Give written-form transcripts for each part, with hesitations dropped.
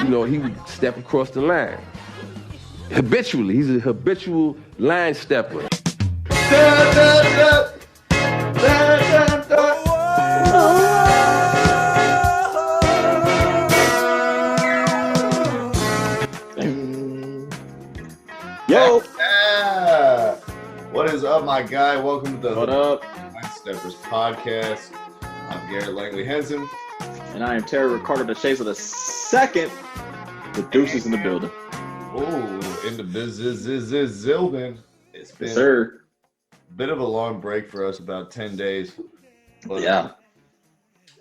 he would step across the line. Habitually. He's a habitual line stepper. Yo. Yeah. What is up, my guy? Welcome to the What up? Line Steppers podcast. I'm Garrett Langley Henson. And I am Terry Ricardo the Chase of the second. The deuces in the building. Oh, in the Zildin. It's been Yes, a bit of a long break for us, about 10 days. But yeah.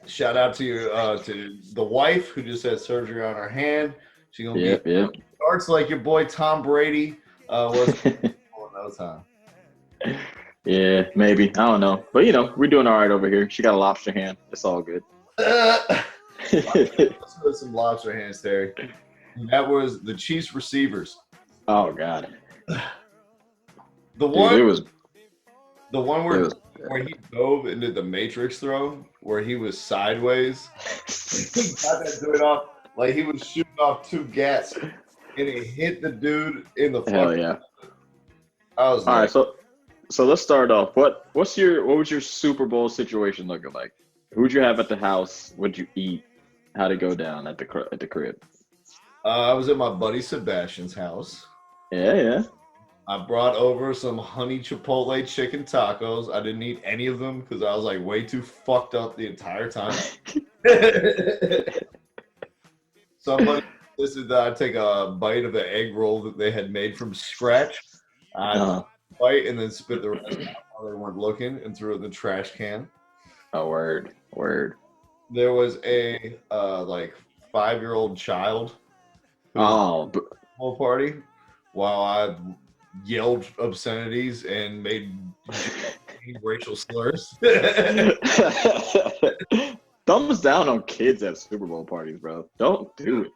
Shout out to you, to the wife who just had surgery on her hand. She's gonna Yep. starts like your boy Tom Brady was in no time. Yeah, maybe. I don't know. But, we're doing all right over here. She got a lobster hand. It's all good. Let's put some lobster hands, Terry. That was the Chiefs receivers. Oh, God. The one where where he dove into the Matrix throw, where he was sideways. He got that dude off like he was shooting off two gats, and it hit the dude in the front. Hell yeah. I was all like, right, so let's start off. What was your Super Bowl situation looking like? Who'd you have at the house? What'd you eat? How'd it go down at the crib? I was at my buddy Sebastian's house. Yeah. I brought over some honey chipotle chicken tacos. I didn't eat any of them because I was like way too fucked up the entire time. Somebody insisted that I take a bite of the egg roll that they had made from scratch. I bite and then spit the rest out while they weren't looking and threw it in the trash can. Oh, word. There was a 5-year-old child Oh, party while I yelled obscenities and made racial slurs. thumbs down on kids at Super Bowl parties, bro. Don't do it.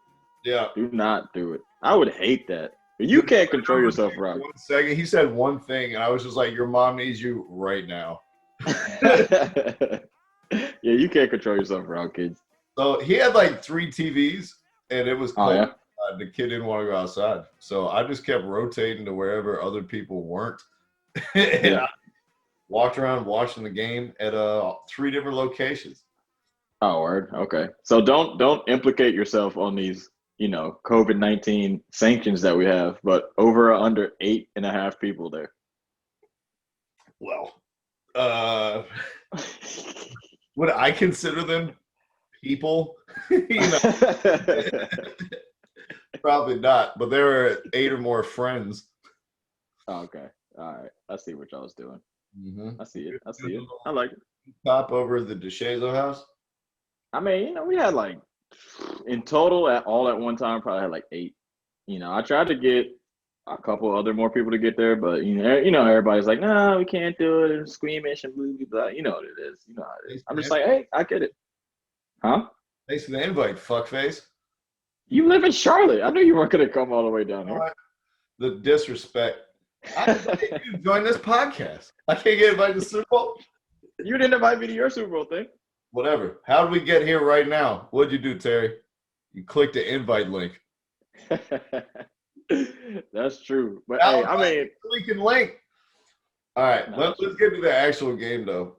Yeah. Do not do it. I would hate that. But you can't control yourself, Rob. 1 second. He said one thing, and I was just like, your mom needs you right now. Yeah, you can't control yourself around kids. So he had like 3 TVs, and it was cold. Oh, yeah? The kid didn't want to go outside. So I just kept rotating to wherever other people weren't. And I walked around watching the game at 3 different locations. Oh, word. Okay. So don't implicate yourself on these, COVID-19 sanctions that we have, but over or under 8.5 people there. Well, would I consider them people? Probably not, but there were 8 or more friends. Oh, okay. All right. I see what y'all was doing. Mm-hmm. I see it. I like it. Top over the DeShazo house? I mean, we had in total all at one time, probably had 8. I tried to get a couple other more people to get there, but everybody's like, no, we can't do it. It's squeamish and blah, blah, blah. You know what it is. You know how it is. I'm just like, hey, I get it. Huh? Thanks for the invite, fuckface. You live in Charlotte. I knew you weren't going to come all the way down here. The disrespect. I invited you to join this podcast. I can't get invited to the Super Bowl. You didn't invite me to your Super Bowl thing. Whatever. How did we get here right now? What'd you do, Terry? You clicked the invite link. That's true. But Now, hey, I mean, we can link. All right, let's get to the actual game though.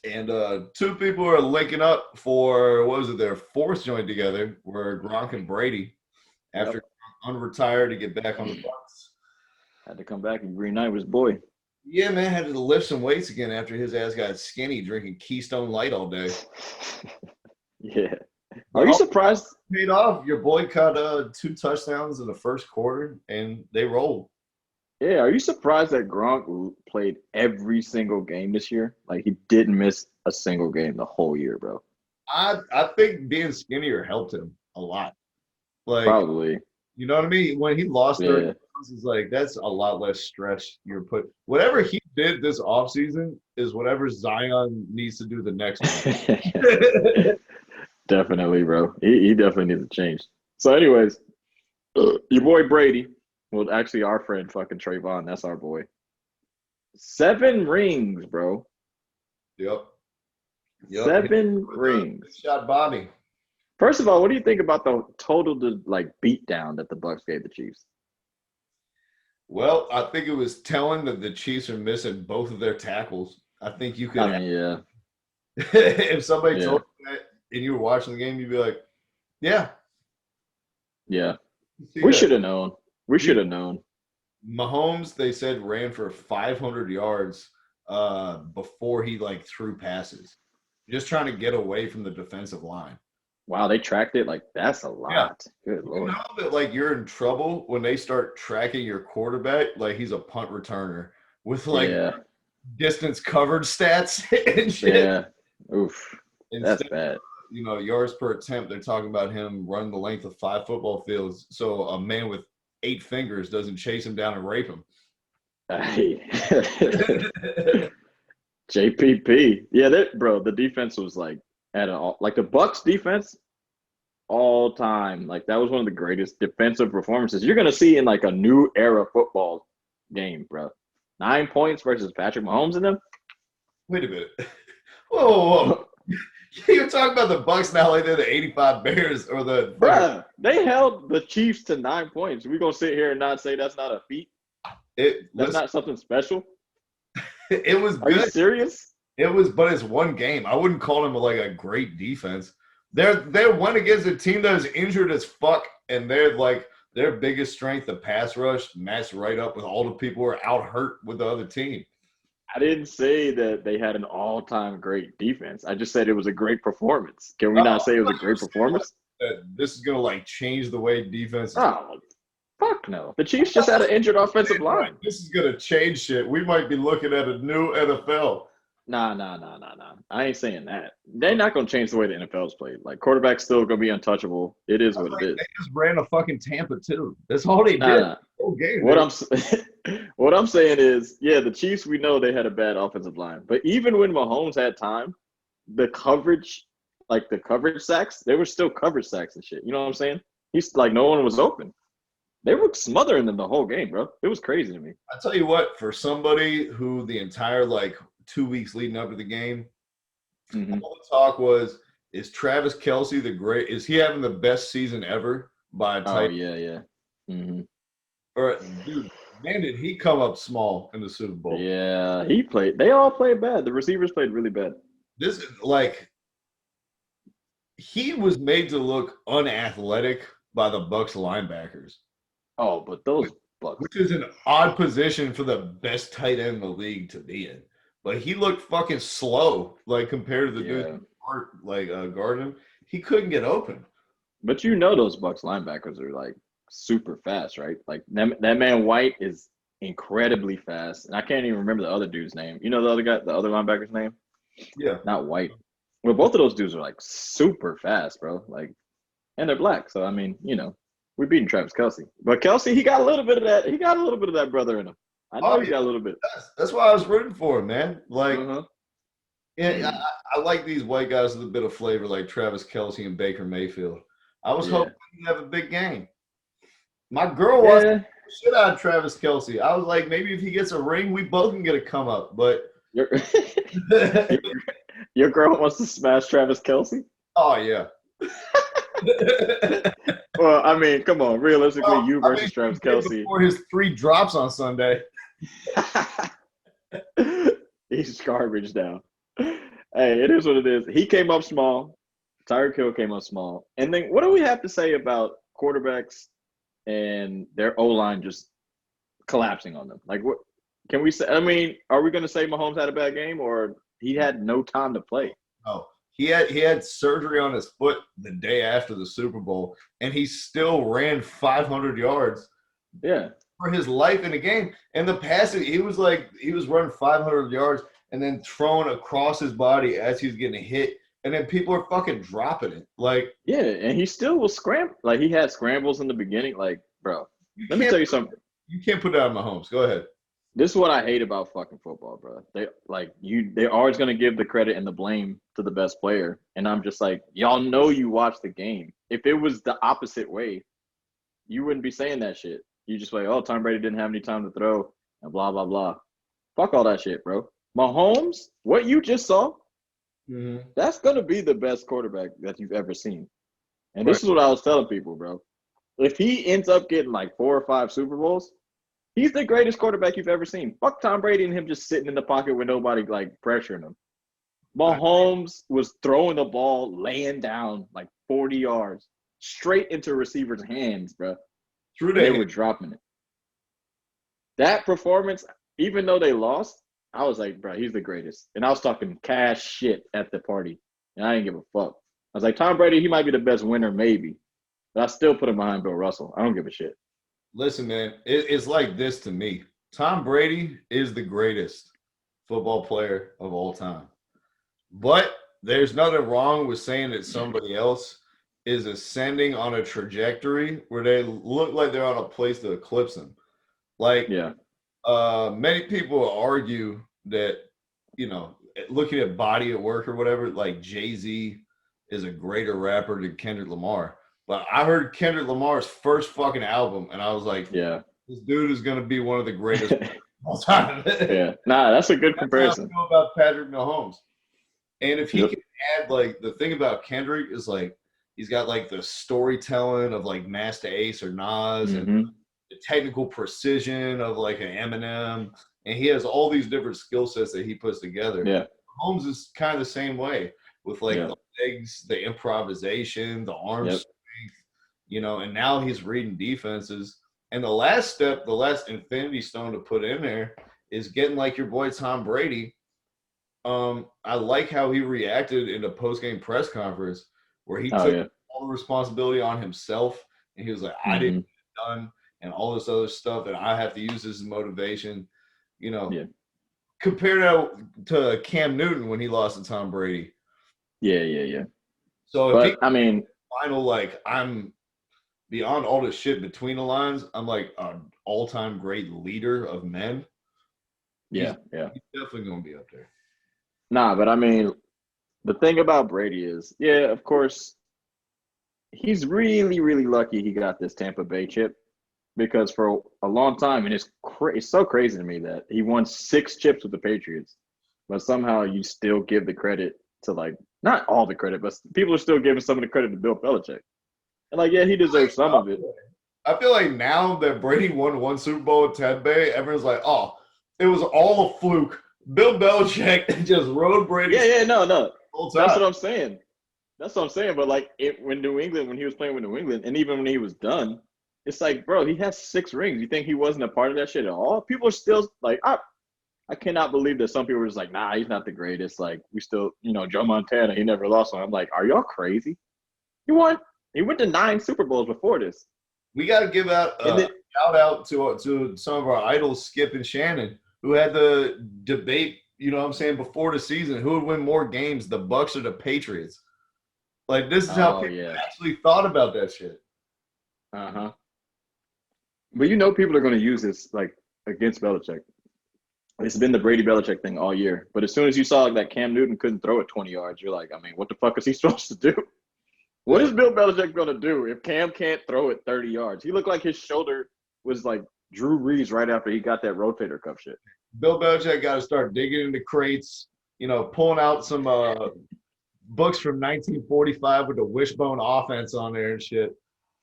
And 2 people are linking up for their 4th joint together, were Gronk and Brady, after unretired to get back on the Bucks. Had to come back and Green Knight was boy. Yeah, man, had to lift some weights again after his ass got skinny drinking Keystone Light all day. Yeah. Are you surprised? Paid off. Your boy caught 2 touchdowns in the first quarter, and they rolled. Yeah, are you surprised that Gronk played every single game this year? He didn't miss a single game the whole year, bro. I think being skinnier helped him a lot. Probably. You know what I mean? When he lost 30 pounds, it's that's a lot less stress you're put. Whatever he did this offseason is whatever Zion needs to do the next one. Definitely, bro. He definitely needs to change. So anyways, your boy Brady, well, actually our friend fucking Trayvon, that's our boy. 7 rings, bro. Yep. 7 rings. Shot Bobby. First of all, what do you think about the total beat down that the Bucks gave the Chiefs? Well, I think it was telling that the Chiefs are missing both of their tackles. I think you could. I mean, yeah. If somebody Yeah. told you that and you were watching the game, you'd be like, "Yeah, Yeah. see We that." should have known. We should have known. Mahomes, they said, ran for 500 yards before he threw passes, just trying to get away from the defensive line. Wow, they tracked it. That's a lot. Yeah. Good You Lord. know that you're in trouble when they start tracking your quarterback like he's a punt returner with distance covered stats and shit. Yeah. Oof. Instead That's bad. of, yards per attempt, they're talking about him running the length of 5 football fields so a man with 8 fingers doesn't chase him down and rape him. JPP. Yeah, bro, the defense was at an all, the Bucks defense all time. That was one of the greatest defensive performances you're gonna see in a new era football game, bro. 9 points versus Patrick Mahomes in them. Wait a minute. Whoa. You're talking about the Bucks now like they're the 85 Bears or the Bruh, they held the Chiefs to 9 points. We're gonna sit here and not say that's not a feat. That's not something special. It was Are good. you serious? But it's one game. I wouldn't call them a great defense. They're one against a team that is injured as fuck, and they're their biggest strength, the pass rush, matched right up with all the people who are out hurt with the other team. I didn't say that they had an all-time great defense. I just said it was a great performance. Can we not say it was a great performance? This is gonna change the way defense. Oh, fuck no. The Chiefs just had an injured offensive line. This is gonna change shit. We might be looking at a new NFL. Nah. I ain't saying that. They're not gonna change the way the NFL's played. Quarterback's still gonna be untouchable. It is what it is. They just ran a fucking Tampa too. That's all they did. Nah. Whole game. What I'm saying is, yeah, the Chiefs, we know they had a bad offensive line. But even when Mahomes had time, the coverage, the coverage sacks, they were still coverage sacks and shit. You know what I'm saying? He's no one was open. They were smothering them the whole game, bro. It was crazy to me. I tell you what, for somebody who the entire 2 weeks leading up to the game, all the talk was, is Travis Kelce is he having the best season ever by a type? Oh, yeah. Mm-hmm. Or, dude, man, did he come up small in the Super Bowl? Yeah, they all played bad. The receivers played really bad. This he was made to look unathletic by the Bucks linebackers. Oh, but those Bucks. Which is an odd position for the best tight end in the league to be in. But he looked fucking slow, compared to the dude guarding him. He couldn't get open. But those Bucks linebackers are super fast, right? That man White is incredibly fast, and I can't even remember the other dude's name. You know the other guy, the other linebacker's name? Yeah, not White. Well, both of those dudes are super fast, bro. And they're black, so I mean, we're beating Travis Kelce. But Kelce, he got a little bit of that. He got a little bit of that brother in him. I know he got a little bit. That's why I was rooting for him, man. Yeah, I like these white guys with a bit of flavor, like Travis Kelce and Baker Mayfield. I was hoping he'd have a big game. My girl wants the shit out of Travis Kelce. I was like, maybe if he gets a ring, we both can get a come up. But your girl wants to smash Travis Kelce? Oh yeah. Well, I mean, come on. Realistically, you versus Travis Kelce. Before his 3 drops on Sunday. He's garbage now. Hey, it is what it is. He came up small. Tyreek Hill came up small. And then what do we have to say about quarterbacks and their O-line just collapsing on them? What can we say? I mean, are we going to say Mahomes had a bad game, or he had no time to play? Oh, he had surgery on his foot the day after the Super Bowl, and he still ran 500 yards. Yeah. For his life in the game. And the passing, he was running 500 yards and then thrown across his body as he was getting hit. And then people are fucking dropping it. Yeah, and he still was scramble. He had scrambles in the beginning. Bro, let me tell you something. You can't put that on Mahomes. Go ahead. This is what I hate about fucking football, bro. They're always gonna give the credit and the blame to the best player. And I'm just y'all know you watched the game. If it was the opposite way, you wouldn't be saying that shit. You just oh, Tom Brady didn't have any time to throw and blah, blah, blah. Fuck all that shit, bro. Mahomes, what you just saw, that's going to be the best quarterback that you've ever seen. And this is what I was telling people, bro. If he ends up getting like 4 or 5 Super Bowls, he's the greatest quarterback you've ever seen. Fuck Tom Brady and him just sitting in the pocket with nobody like pressuring him. Mahomes was throwing the ball, laying down like 40 yards straight into receivers' hands, bro. They were dropping it. That performance, even though they lost, I was like, bro, he's the greatest. And I was talking cash shit at the party, and I didn't give a fuck. I was like, Tom Brady, he might be the best winner, maybe. But I still put him behind Bill Russell. I don't give a shit. Listen, man, it's like this to me. Tom Brady is the greatest football player of all time. But there's nothing wrong with saying that somebody else is ascending on a trajectory where they look like they're on a place to eclipse them. Like, many people argue that, looking at body of work or whatever, like Jay-Z is a greater rapper than Kendrick Lamar. But I heard Kendrick Lamar's first fucking album, and I was like, this dude is going to be one of the greatest of all time. That's a good comparison. That's how I feel about Patrick Mahomes. And if he can add, like, the thing about Kendrick is, like, he's got, like, the storytelling of, like, Master Ace or Nas and the technical precision of, like, an Eminem. And he has all these different skill sets that he puts together. Yeah. Mahomes is kind of the same way with, like, the legs, the improvisation, the arm strength, and now he's reading defenses. And the last infinity stone to put in there is getting, like, your boy Tom Brady. I like how he reacted in a post-game press conference where he took all the responsibility on himself, and he was like, I didn't get it done, and all this other stuff, and I have to use this as motivation. Compare that to Cam Newton when he lost to Tom Brady. Yeah. So if final, like, I'm beyond all the shit between the lines, I'm like an all-time great leader of men. He's definitely going to be up there. Nah, but I mean, the thing about Brady is, of course, he's really, really lucky he got this Tampa Bay chip because for a long time, and it's so crazy to me that he won 6 chips with the Patriots, but somehow you still give the credit to, like, not all the credit, but people are still giving some of the credit to Bill Belichick. And, like, he deserves some of it. I feel like now that Brady won 1 Super Bowl with Tampa Bay, everyone's like, oh, it was all a fluke. Bill Belichick just rode Brady. No. That's what I'm saying. But, like, when he was playing with New England, and even when he was done, it's like, bro, he has 6 rings. You think he wasn't a part of that shit at all? People are still, like, I cannot believe that some people were just like, nah, he's not the greatest. Like, we still, Joe Montana, he never lost one. I'm like, are y'all crazy? He went to 9 Super Bowls before this. We got to give out a shout out to some of our idols, Skip and Shannon, who had the debate, before the season, who would win more games, the Bucks or the Patriots? Like, this is how people actually thought about that shit. But people are going to use this, like, against Belichick. It's been the Brady Belichick thing all year. But as soon as you saw that Cam Newton couldn't throw it 20 yards, you're like, I mean, what the fuck is he supposed to do? What is Bill Belichick going to do if Cam can't throw it 30 yards? He looked like his shoulder was like Drew Brees right after he got that rotator cuff shit. Bill Belichick got to start digging into crates, pulling out some books from 1945 with the wishbone offense on there and shit.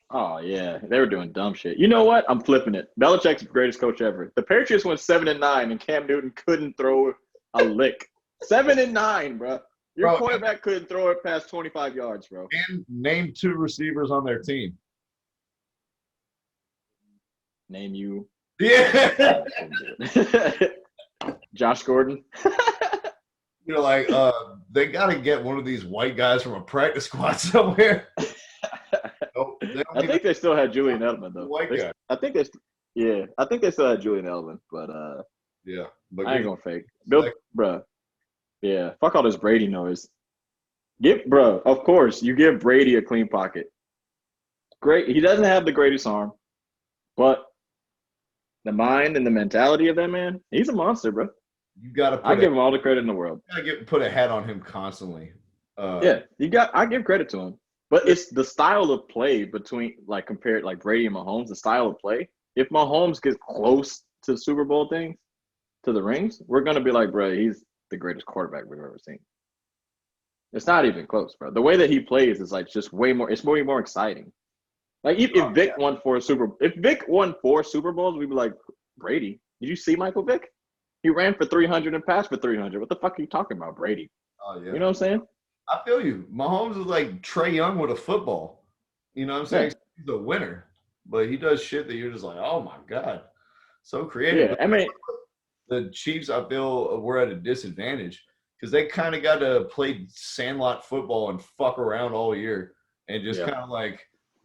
Oh, yeah. They were doing dumb shit. You know what? I'm flipping it. Belichick's the greatest coach ever. The Patriots went 7-9, and Cam Newton couldn't throw a lick. 7-9, bro. Your quarterback couldn't throw it past 25 yards, bro. And name 2 receivers on their team. Name you. Yeah. Josh Gordon. Like, they got to get one of these white guys from a practice squad somewhere. I think they still had Julian Edelman, though. White guy. I think they still had Julian Edelman, but I ain't gonna fake. Bruh. Yeah, fuck all this Brady noise. Of course, you give Brady a clean pocket. Great. He doesn't have the greatest arm, but the mind and the mentality of that man, he's a monster, bro. You gotta. I give him all the credit in the world. You gotta put a hat on him constantly. I give credit to him, but it's the style of play between, like, compared, like, Brady and Mahomes. The style of play. If Mahomes gets close to Super Bowl things, to the rings, we're gonna be like, bro, he's the greatest quarterback we've ever seen. It's not even close, bro. The way that he plays is like just way more. It's way more exciting. Like if Vic won four Super Bowls, we'd be like, Brady. Did you see Michael Vick? He ran for 300 and passed for 300. What the fuck are you talking about, Brady? Oh yeah. You know what I'm saying? I feel you. Mahomes is like Trey Young with a football. You know what I'm saying? Yeah. He's a winner, but he does shit that you're just like, oh my god, so creative. Yeah, I mean, The Chiefs, I feel, were at a disadvantage because they kind of got to play sandlot football and fuck around all year and just kind of like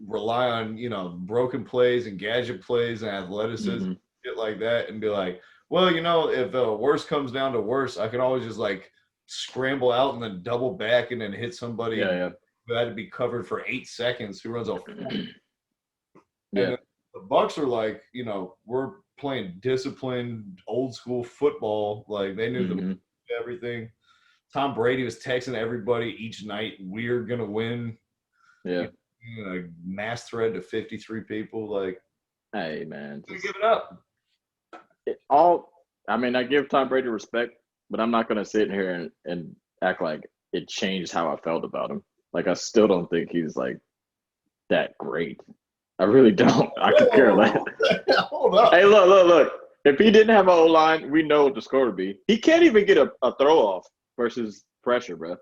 rely on, broken plays and gadget plays and athleticism, shit like that, and be like, well, if worse comes down to worse, I can always just like scramble out and then double back and then hit somebody who had to be covered for 8 seconds who runs a 40. And the Bucks are like, we're playing disciplined, old school football. Like they knew everything. Tom Brady was texting everybody each night, "We're gonna win." Yeah. Mass threat to 53 people. Like, hey man, give it up. I give Tom Brady respect, but I'm not gonna sit here and act like it changed how I felt about him. Like I still don't think he's like that great. I really don't. I could care less. Hold up. Hey, look. If he didn't have an O-line, we know what the score would be. He can't even get a throw-off versus pressure, bro.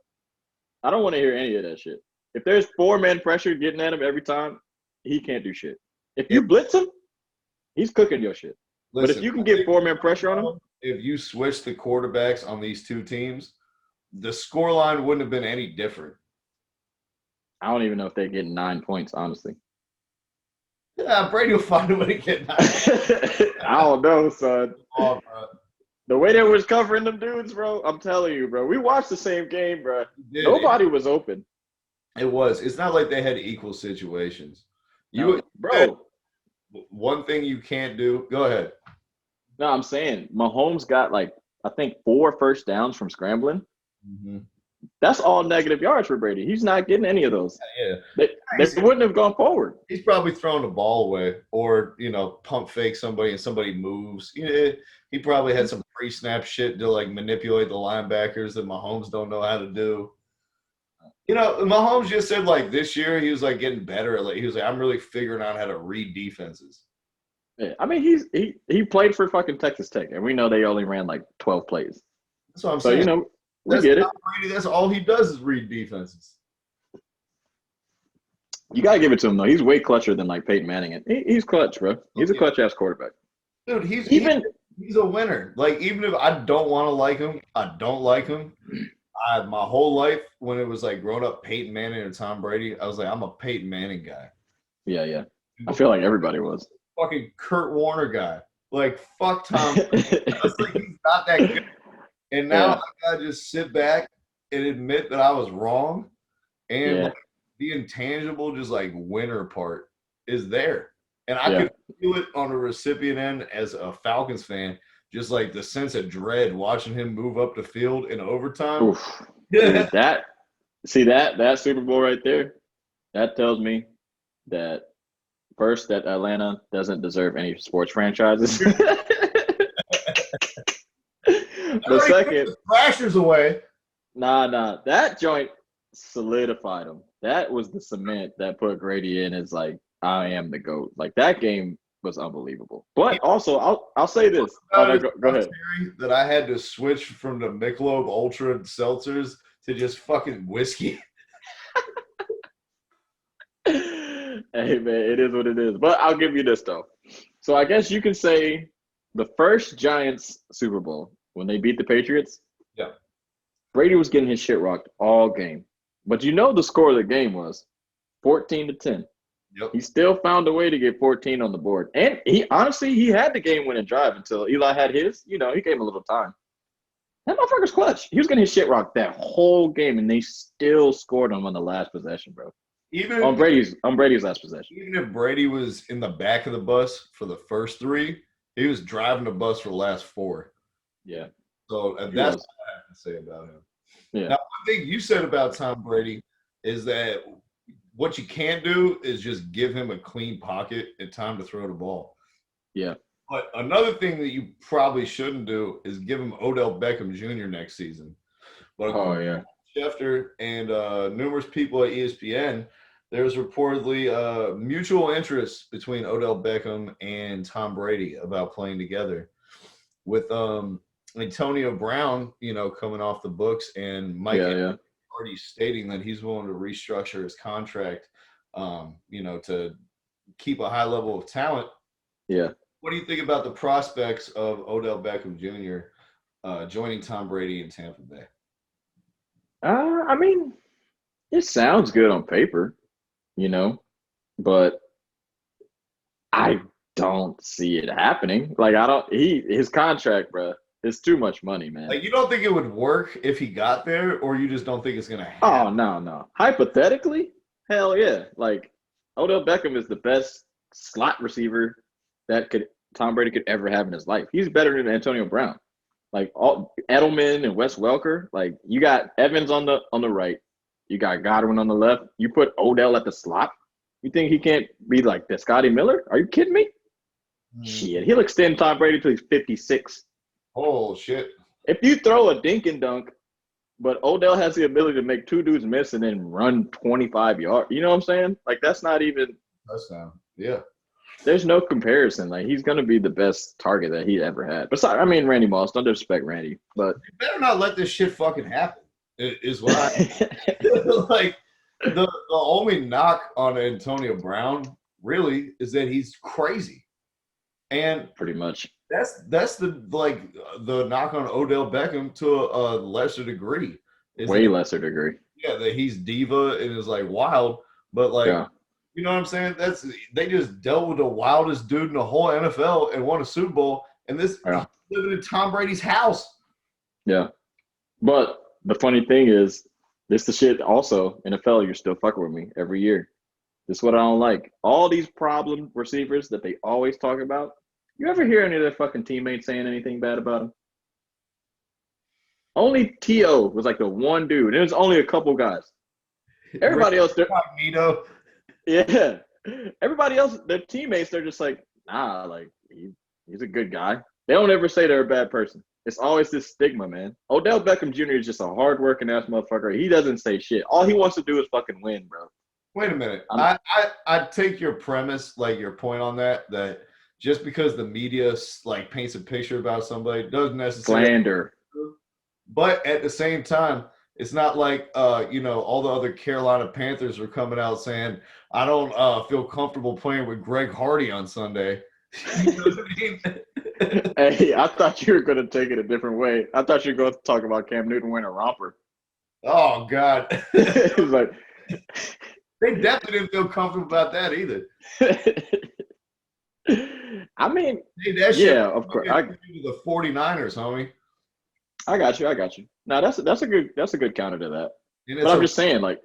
I don't want to hear any of that shit. If there's 4-man pressure getting at him every time, he can't do shit. If you blitz him, he's cooking your shit. Listen, but if you can get 4-man pressure on him. If you switch the quarterbacks on these two teams, the scoreline wouldn't have been any different. I don't even know if they get 9 points, honestly. Yeah, Brady will find a way to get 9. I don't know, son. The way they was covering them dudes, bro, I'm telling you, bro. We watched the same game, bro. Nobody was open. It was. It's not like they had equal situations. Bro. One thing you can't do. Go ahead. No, I'm saying Mahomes got I think 4 first downs from scrambling. Mm-hmm. That's all negative yards for Brady. He's not getting any of those. Yeah. They wouldn't have gone forward. He's probably throwing the ball away or, pump fake somebody and somebody moves. He probably had some pre-snap shit to, manipulate the linebackers that Mahomes don't know how to do. Mahomes just said, this year he was, getting better. He was I'm really figuring out how to read defenses. Yeah, he played for fucking Texas Tech, and we know they only ran, 12 plays. That's what I'm saying. We get it. Brady, that's all he does is read defenses. You gotta give it to him though. He's way clutcher than Peyton Manning. He's clutch, bro. He's a clutch ass quarterback. Dude, he's a winner. Even if I don't want to like him, I don't like him. My whole life, when it was growing up, Peyton Manning or Tom Brady, I was I'm a Peyton Manning guy. Yeah. I feel like everybody was. Fucking Kurt Warner guy. Fuck Tom. I was he's not that good. And now I gotta just sit back and admit that I was wrong. And the intangible, just winner part is there. And I could feel it on the recipient end as a Falcons fan, just the sense of dread watching him move up the field in overtime. Oof. Dude, that Super Bowl right there, that tells me that first, that Atlanta doesn't deserve any sports franchises. The second, Thrashers away. Nah. That joint solidified him. That was the cement that put Brady in as I am the GOAT. That game was unbelievable. But also, I'll say this. Go ahead. That I had to switch from the Michelob Ultra seltzers to just fucking whiskey. Hey man, it is what it is. But I'll give you this though. So I guess you can say the first Giants Super Bowl when they beat the Patriots. Yeah. Brady was getting his shit rocked all game. But the score of the game was 14-10. Yep. He still found a way to get 14 on the board. And he had the game-winning drive until Eli had his. He gave him a little time. That motherfucker's clutch. He was getting his shit rocked that whole game, and they still scored him on the last possession, bro. On Brady's last possession. Even if Brady was in the back of the bus for the first 3, he was driving the bus for the last 4. Yeah. So that's what I have to say about him. Yeah. Now, one thing you said about Tom Brady is that what you can't do is just give him a clean pocket and time to throw the ball. Yeah. But another thing that you probably shouldn't do is give him Odell Beckham Jr. next season. But Schefter and numerous people at ESPN, there's reportedly mutual interest between Odell Beckham and Tom Brady about playing together. With Antonio Brown, coming off the books, and Mike already stating that he's willing to restructure his contract, to keep a high level of talent. Yeah. What do you think about the prospects of Odell Beckham Jr. Joining Tom Brady in Tampa Bay? I mean, it sounds good on paper, but I don't see it happening. Like, his contract, bro, it's too much money, man. Like, you don't think it would work if he got there, or you just don't think it's going to happen? Oh, no. Hypothetically, hell yeah. Like, Odell Beckham is the best slot receiver that Tom Brady could ever have in his life. He's better than Antonio Brown. Like, all Edelman and Wes Welker, like, you got Evans on the right, you got Godwin on the left. You put Odell at the slot. You think he can't be like the Scotty Miller? Are you kidding me? Shit, he'll extend Tom Brady till he's 56. Oh shit! If you throw a dink and dunk, but Odell has the ability to make two dudes miss and then run 25 yards, you know what I'm saying? Like, that's not even touchdown. Yeah. There's no comparison. Like, he's gonna be the best target that he ever had. Besides, I mean, Randy Moss. Don't disrespect Randy, but you better not let this shit fucking happen. Is what I like. The only knock on Antonio Brown really is that he's crazy, and pretty much that's the knock on Odell Beckham to a lesser degree. Way lesser degree. Yeah, that he's diva and is like wild, but like. Yeah. You know what I'm saying? They just dealt with the wildest dude in the whole NFL and won a Super Bowl. And he's living in Tom Brady's house. Yeah. But the funny thing is, this the shit also, NFL, you're still fucking with me every year. This is what I don't like. All these problem receivers that they always talk about, you ever hear any of their fucking teammates saying anything bad about them? Only T.O. was like the one dude. It was only a couple guys. Everybody else, Magneto. Yeah. Everybody else, their teammates, they're just like, nah, like, he's a good guy. They don't ever say they're a bad person. It's always this stigma, man. Odell Beckham Jr. is just a hard-working ass motherfucker. He doesn't say shit. All he wants to do is fucking win, bro. Wait a minute. I take your premise, like your point on that just because the media like paints a picture about somebody doesn't necessarily slander. But at the same time, it's not like all the other Carolina Panthers were coming out saying, I don't feel comfortable playing with Greg Hardy on Sunday. You know what I mean? Hey, I thought you were going to take it a different way. I thought you were going to talk about Cam Newton winning a romper. Oh, God. It was like, they definitely didn't feel comfortable about that either. I mean, hey, that shit, yeah, of course. The 49ers, homie. I got you. No, that's a good counter to that. But I'm just saying, like,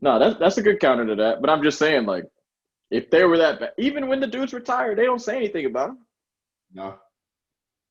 no, that's a good counter to that. But I'm just saying, like, if they were that bad, even when the dudes retire, they don't say anything about him. No.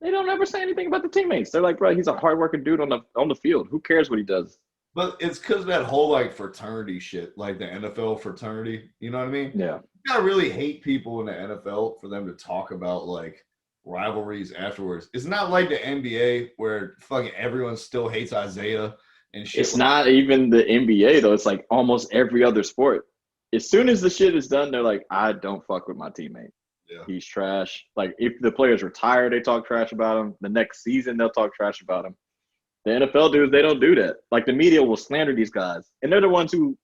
They don't ever say anything about the teammates. They're like, bro, he's a hardworking dude on the field. Who cares what he does? But it's because of that whole, like, fraternity shit, like the NFL fraternity. You know what I mean? Yeah. You gotta really hate people in the NFL for them to talk about, like, rivalries afterwards. It's not like the NBA where fucking everyone still hates Isaiah and shit. It's not even the NBA, though. It's like almost every other sport. As soon as the shit is done, they're like, I don't fuck with my teammate. Yeah. He's trash. Like, if the players retire, they talk trash about him. The next season, they'll talk trash about him. The NFL dudes, they don't do that. Like, the media will slander these guys. And they're the ones who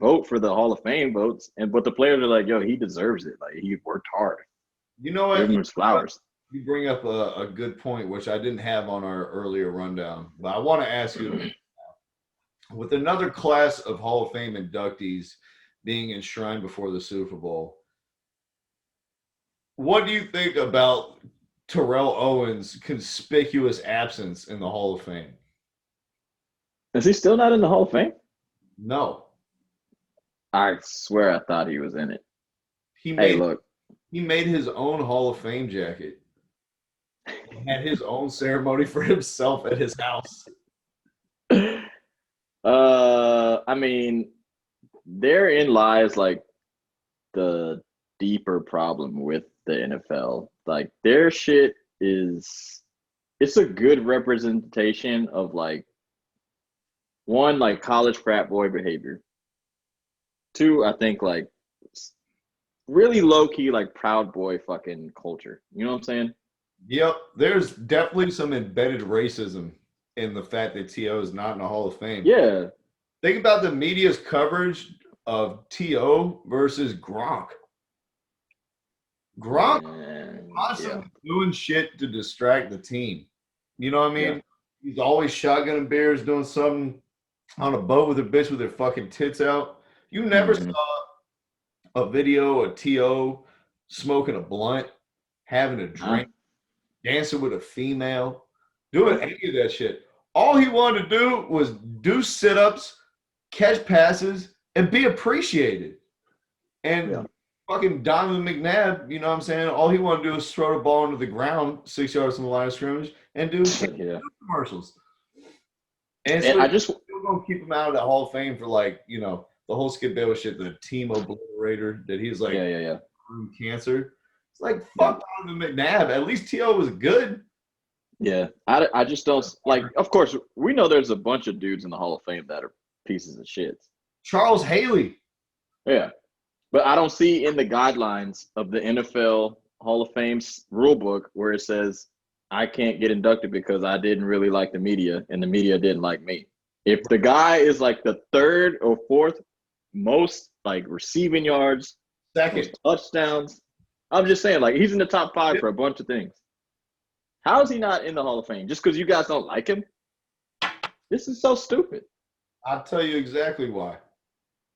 vote for the Hall of Fame votes. But the players are like, yo, he deserves it. Like, he worked hard. You know what? Give him his flowers. You bring up a good point, which I didn't have on our earlier rundown. But I want to ask you, with another class of Hall of Fame inductees being enshrined before the Super Bowl, what do you think about Terrell Owens' conspicuous absence in the Hall of Fame? Is he still not in the Hall of Fame? No. I swear I thought he was in it. He made his own Hall of Fame jacket. He had his own ceremony for himself at his house. I mean, therein lies like the deeper problem with the NFL. Like, their shit it's a good representation of like one, like college frat boy behavior. Two, I think like really low key like Proud Boy fucking culture. You know what I'm saying? Yep, there's definitely some embedded racism in the fact that T.O. is not in the Hall of Fame. Yeah. Think about the media's coverage of T.O. versus Gronk. Gronk constantly doing shit to distract the team. You know what I mean? Yeah. He's always shotgunning beers, doing something on a boat with a bitch with her fucking tits out. You never saw a video of T.O. smoking a blunt, having a drink, dancing with a female, doing any of that shit. All he wanted to do was do sit-ups, catch passes, and be appreciated. And fucking Donovan McNabb, you know what I'm saying? All he wanted to do was throw the ball into the ground 6 yards from the line of scrimmage and do commercials. And so I just still gonna keep him out of the Hall of Fame for like, you know, the whole Skip Bayless shit, the team obliterator that he's like cancer. It's like fuck Donovan McNabb. At least T.O. was good. Yeah. I just don't like, of course, we know there's a bunch of dudes in the Hall of Fame that are pieces of shit. Charles Haley. Yeah. But I don't see in the guidelines of the NFL Hall of Fame rule book where it says I can't get inducted because I didn't really like the media and the media didn't like me. If the guy is like the third or fourth most like receiving yards, second touchdowns, I'm just saying like he's in the top 5 for a bunch of things. How is he not in the Hall of Fame? Just because you guys don't like him? This is so stupid. I'll tell you exactly why.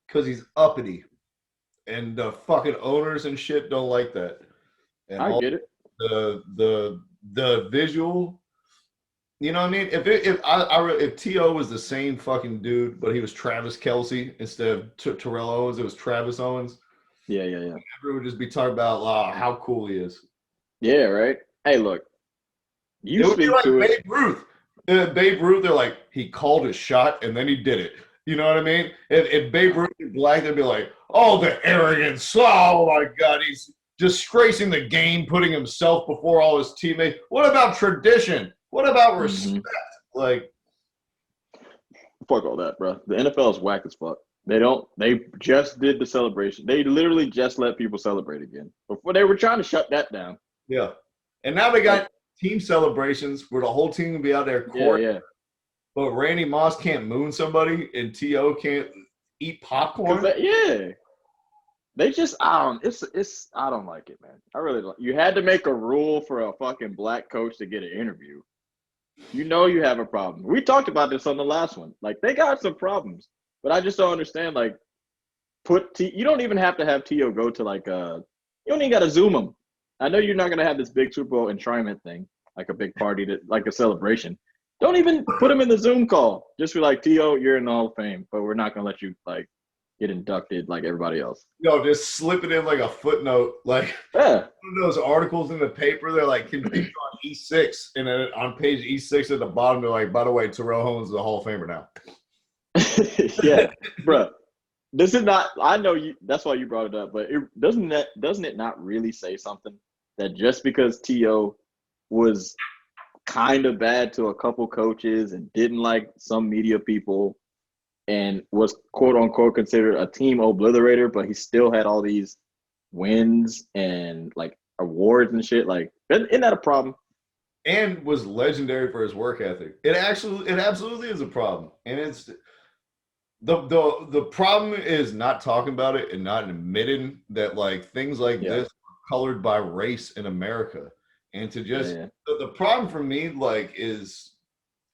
Because he's uppity. And the fucking owners and shit don't like that. And I get it. The visual, you know what I mean? If T.O. was the same fucking dude, but he was Travis Kelce instead of Terrell Owens, it was Travis Owens. Yeah. Everyone would just be talking about how cool he is. Yeah, right. Hey, look, you speak like to Babe it. Ruth. Babe Ruth, they're like he called his shot and then he did it. You know what I mean? If Babe Ruth was black, they'd be like, oh, the arrogance. Oh, my God. He's disgracing the game, putting himself before all his teammates. What about tradition? What about respect? Like, fuck all that, bro. The NFL is whack as fuck. They just did the celebration. They literally just let people celebrate again. Before they were trying to shut that down. Yeah. And now they got team celebrations where the whole team will be out there court. Yeah. But Randy Moss can't moon somebody and T.O. can't eat popcorn. They just I don't like it, man. I really don't. You had to make a rule for a fucking black coach to get an interview. You know you have a problem. We talked about this on the last one. Like they got some problems, but I just don't understand. Like, you don't even have to have T.O. go to like you don't even got to Zoom him. I know you're not gonna have this big Super Bowl enshrinement thing, like a big party like a celebration. Don't even put him in the Zoom call. Just be like, T.O., you're in the Hall of Fame, but we're not gonna let you like get inducted like everybody else. Just slip it in like a footnote, like one of those articles in the paper. They're like, can be on E6, and then on page E6 at the bottom, they're like, by the way, Terrell Owens is a Hall of Famer now. Yeah, bro. This is not. I know you. That's why you brought it up, but doesn't it not really say something that just because T.O. was kind of bad to a couple coaches and didn't like some media people and was quote unquote considered a team obliterator, but he still had all these wins and like awards and shit. Like, isn't that a problem? And was legendary for his work ethic. It absolutely is a problem. And it's the problem is not talking about it and not admitting that like things like this are colored by race in America. And to just the problem for me, like, is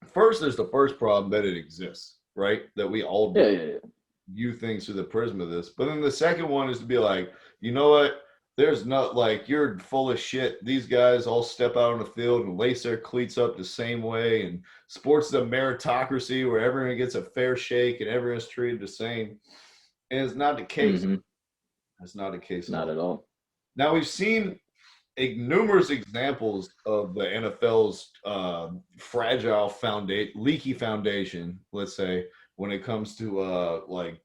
first there's the first problem that it exists, right? That we all view things through the prism of this. But then the second one is to be like, you know what? There's not like you're full of shit. These guys all step out on the field and lace their cleats up the same way. And sports is a meritocracy where everyone gets a fair shake and everyone's treated the same. And it's not the case. It's not the case. Not at all. Now we've seen numerous examples of the NFL's fragile leaky foundation, let's say, when it comes to like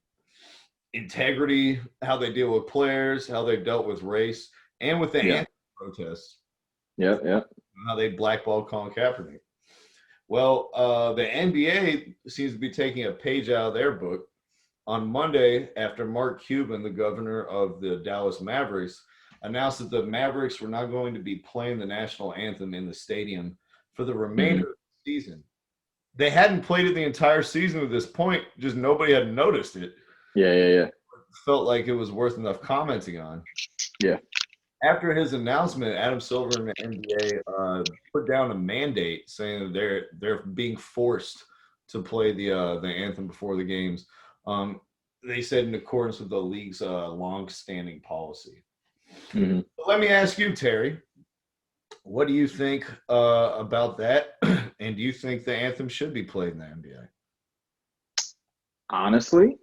integrity, how they deal with players, how they've dealt with race, and with the anti-protests. Yeah. How they blackballed Colin Kaepernick. Well, the NBA seems to be taking a page out of their book. On Monday, after Mark Cuban, the governor of the Dallas Mavericks, announced that the Mavericks were not going to be playing the national anthem in the stadium for the remainder of the season. They hadn't played it the entire season at this point, just nobody had noticed it. Yeah. Felt like it was worth enough commenting on. Yeah. After his announcement, Adam Silver and the NBA put down a mandate saying that they're being forced to play the anthem before the games. They said in accordance with the league's long-standing policy. Mm-hmm. But let me ask you, Terry, what do you think about that? And do you think the anthem should be played in the NBA? Honestly,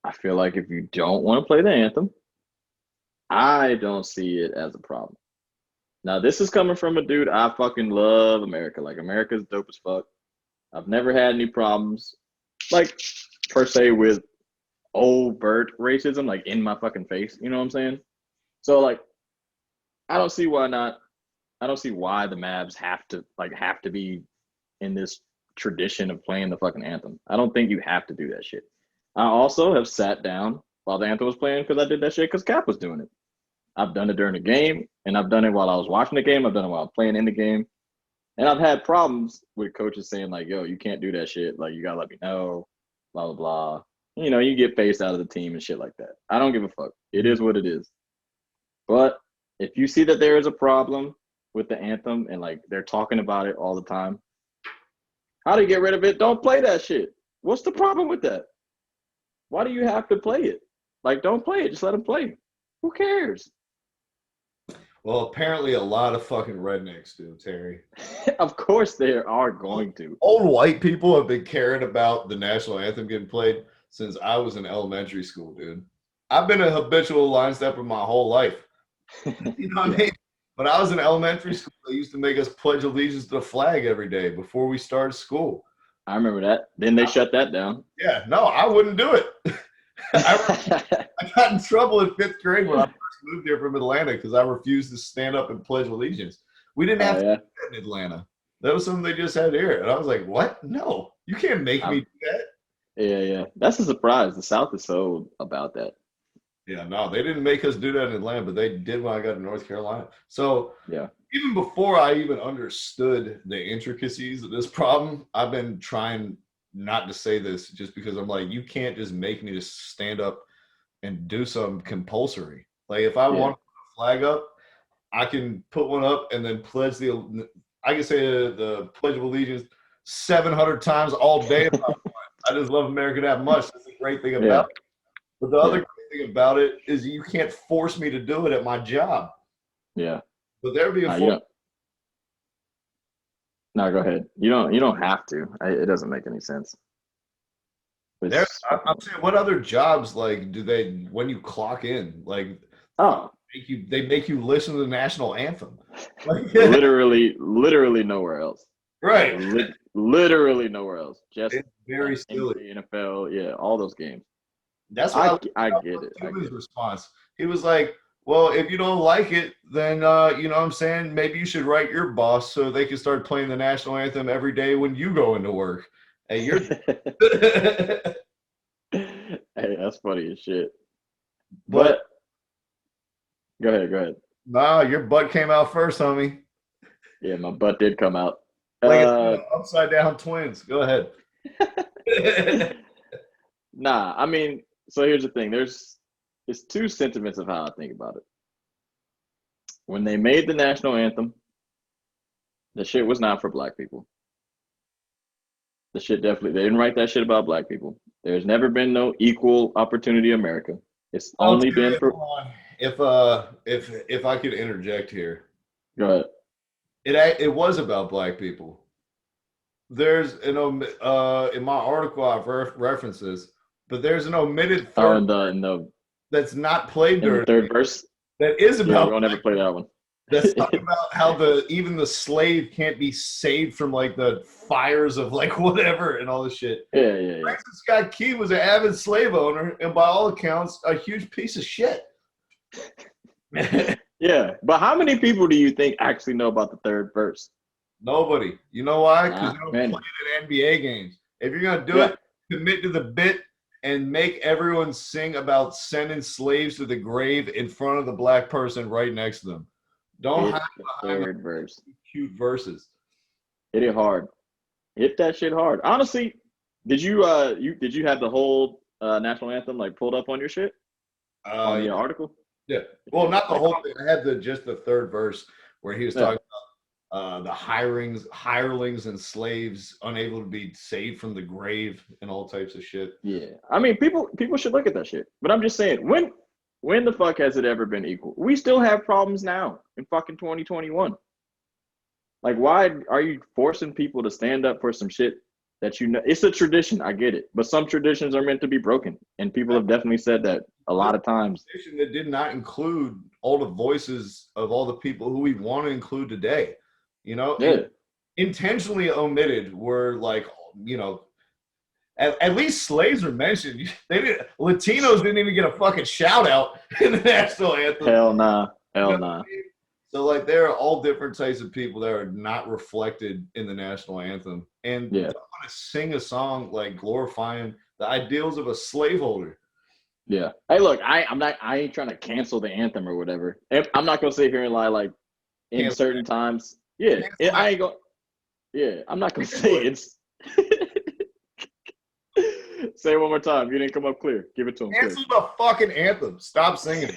I feel like if you don't want to play the anthem, I don't see it as a problem. Now, this is coming from a dude, I fucking love America. Like, America's dope as fuck. I've never had any problems, like, per se, with overt racism, like, in my fucking face. You know what I'm saying? So, like, I don't see why not. I don't see why the Mavs have to be in this tradition of playing the fucking anthem. I don't think you have to do that shit. I also have sat down while the anthem was playing because I did that shit because Cap was doing it. I've done it during the game, and I've done it while I was watching the game. I've done it while I'm playing in the game. And I've had problems with coaches saying, like, yo, you can't do that shit. Like, you got to let me know, blah, blah, blah. You know, you get phased out of the team and shit like that. I don't give a fuck. It is what it is. But if you see that there is a problem with the anthem and, like, they're talking about it all the time, how do you get rid of it? Don't play that shit. What's the problem with that? Why do you have to play it? Like, don't play it. Just let them play. Who cares? Well, apparently a lot of fucking rednecks do, Terry. Of course they are going to. Old white people have been caring about the national anthem getting played since I was in elementary school, dude. I've been a habitual line stepper my whole life. You know what I mean? When I was in elementary school, they used to make us pledge allegiance to the flag every day before we started school. I remember that. Then they shut that down. Yeah, no, I wouldn't do it. I got in trouble in 5th grade when I first moved here from Atlanta because I refused to stand up and pledge allegiance. We didn't have to do that in Atlanta. That was something they just had here. And I was like, what? No, you can't make me do that. Yeah. That's a surprise. The South is so about that. Yeah, no, they didn't make us do that in Atlanta, but they did when I got to North Carolina. So yeah, even before I even understood the intricacies of this problem, I've been trying not to say this just because I'm like, you can't just make me just stand up and do something compulsory. Like if I want to put a flag up, I can put one up and then I can say the Pledge of Allegiance 700 times all day. I just love America that much. That's the great thing about it. But the other great thing about it is you can't force me to do it at my job. Yeah. But there would be a No, go ahead. You don't have to. It doesn't make any sense. I'm saying, what other jobs like do they when you clock in like? They make you listen to the national anthem. Like, literally nowhere else. Right. Literally nowhere else. Just it's very silly. NFL, all those games. That's why I get it. His response. He was like, well, if you don't like it, then, you know what I'm saying, maybe you should write your boss so they can start playing the national anthem every day when you go into work. Hey, you're Hey, that's funny as shit. But go ahead. Nah, your butt came out first, homie. Yeah, my butt did come out. Like upside down twins. Go ahead. Nah, I mean, so here's the thing. There's two sentiments of how I think about it. When they made the national anthem, the shit was not for black people. The shit definitely, they didn't write that shit about black people. There's never been no equal opportunity America. It's only been for. If I could interject here. Go ahead. It was about black people. There's in my article I've referenced this, but there's an omitted third that's not played during the third verse. That is about. Yeah, we'll never play that one. That's talking about how even the slave can't be saved from like the fires of like whatever and all this shit. Yeah. Francis Scott Key was an avid slave owner and by all accounts a huge piece of shit. Yeah, but how many people do you think actually know about the third verse? Nobody. You know why? Because they don't man. play it at NBA games. If you're gonna do it, commit to the bit and make everyone sing about sending slaves to the grave in front of the black person right next to them. Don't hide behind third verse. Cute verses. Hit it hard. Hit that shit hard. Honestly, did you have the whole national anthem like pulled up on your shit on the article? Yeah. Well, not the whole thing. I had just the third verse where he was talking about the hirelings and slaves unable to be saved from the grave and all types of shit. Yeah. I mean, people should look at that shit. But I'm just saying, when the fuck has it ever been equal? We still have problems now in fucking 2021. Like, why are you forcing people to stand up for some shit that you know? It's a tradition, I get it. But some traditions are meant to be broken. And people have definitely said that a lot of times. That did not include all the voices of all the people who we want to include today. You know? Yeah. Intentionally omitted were like, you know, at least slaves were mentioned. Latinos didn't even get a fucking shout out in the national anthem. Hell nah. So like there are all different types of people that are not reflected in the national anthem. And don't want to sing a song like glorifying the ideals of a slaveholder. Yeah. Hey, look, I ain't trying to cancel the anthem or whatever. I'm not gonna sit here and lie like in certain times. Yeah. I ain't gonna. Yeah. I'm not gonna say it's. Say it one more time. You didn't come up clear. Give it to him. Cancel the fucking anthem. Stop singing.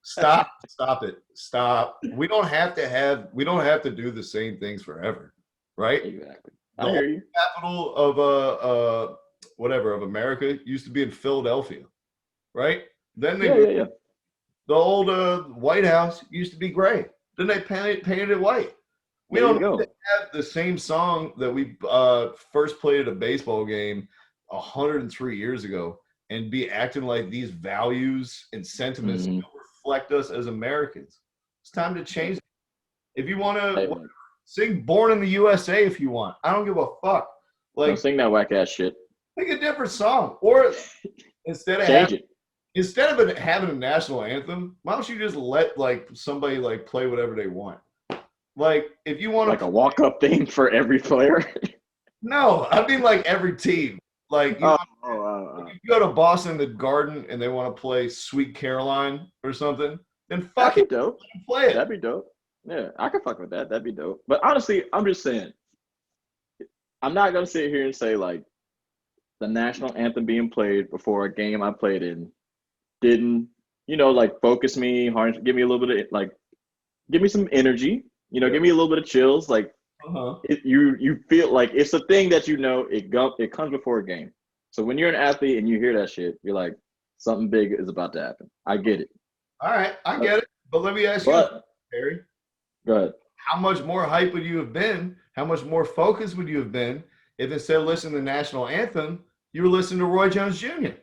Stop it. Stop. We don't have to do the same things forever. Right? Exactly. I hear you. The capital of of America used to be in Philadelphia. Right? Then the old White House used to be gray. Then they painted it white. We don't have the same song that we first played at a baseball game 103 years ago and be acting like these values and sentiments don't reflect us as Americans. It's time to change it. If you want to sing Born in the USA if you want. I don't give a fuck. Like, don't sing that whack ass shit. Pick a different song. Or instead of having a national anthem, why don't you just let like somebody like play whatever they want? Like if you want like a walk-up thing for every player. No, I mean like every team. Like if you go to Boston the Garden and they want to play Sweet Caroline or something, then fuck it, dope. Play it. That'd be dope. Yeah, I could fuck with that. That'd be dope. But honestly, I'm just saying, I'm not gonna sit here and say like the national anthem being played before a game I played in didn't, like focus me, give me a little bit of like, give me some energy, give me a little bit of chills. Like you feel like it's a thing that it comes before a game. So when you're an athlete and you hear that shit, you're like, something big is about to happen. I get it. All right, I get it. But let me ask you, Harry. Go ahead. How much more hype would you have been? How much more focused would you have been if instead of listening to the national anthem, you were listening to Roy Jones Jr.?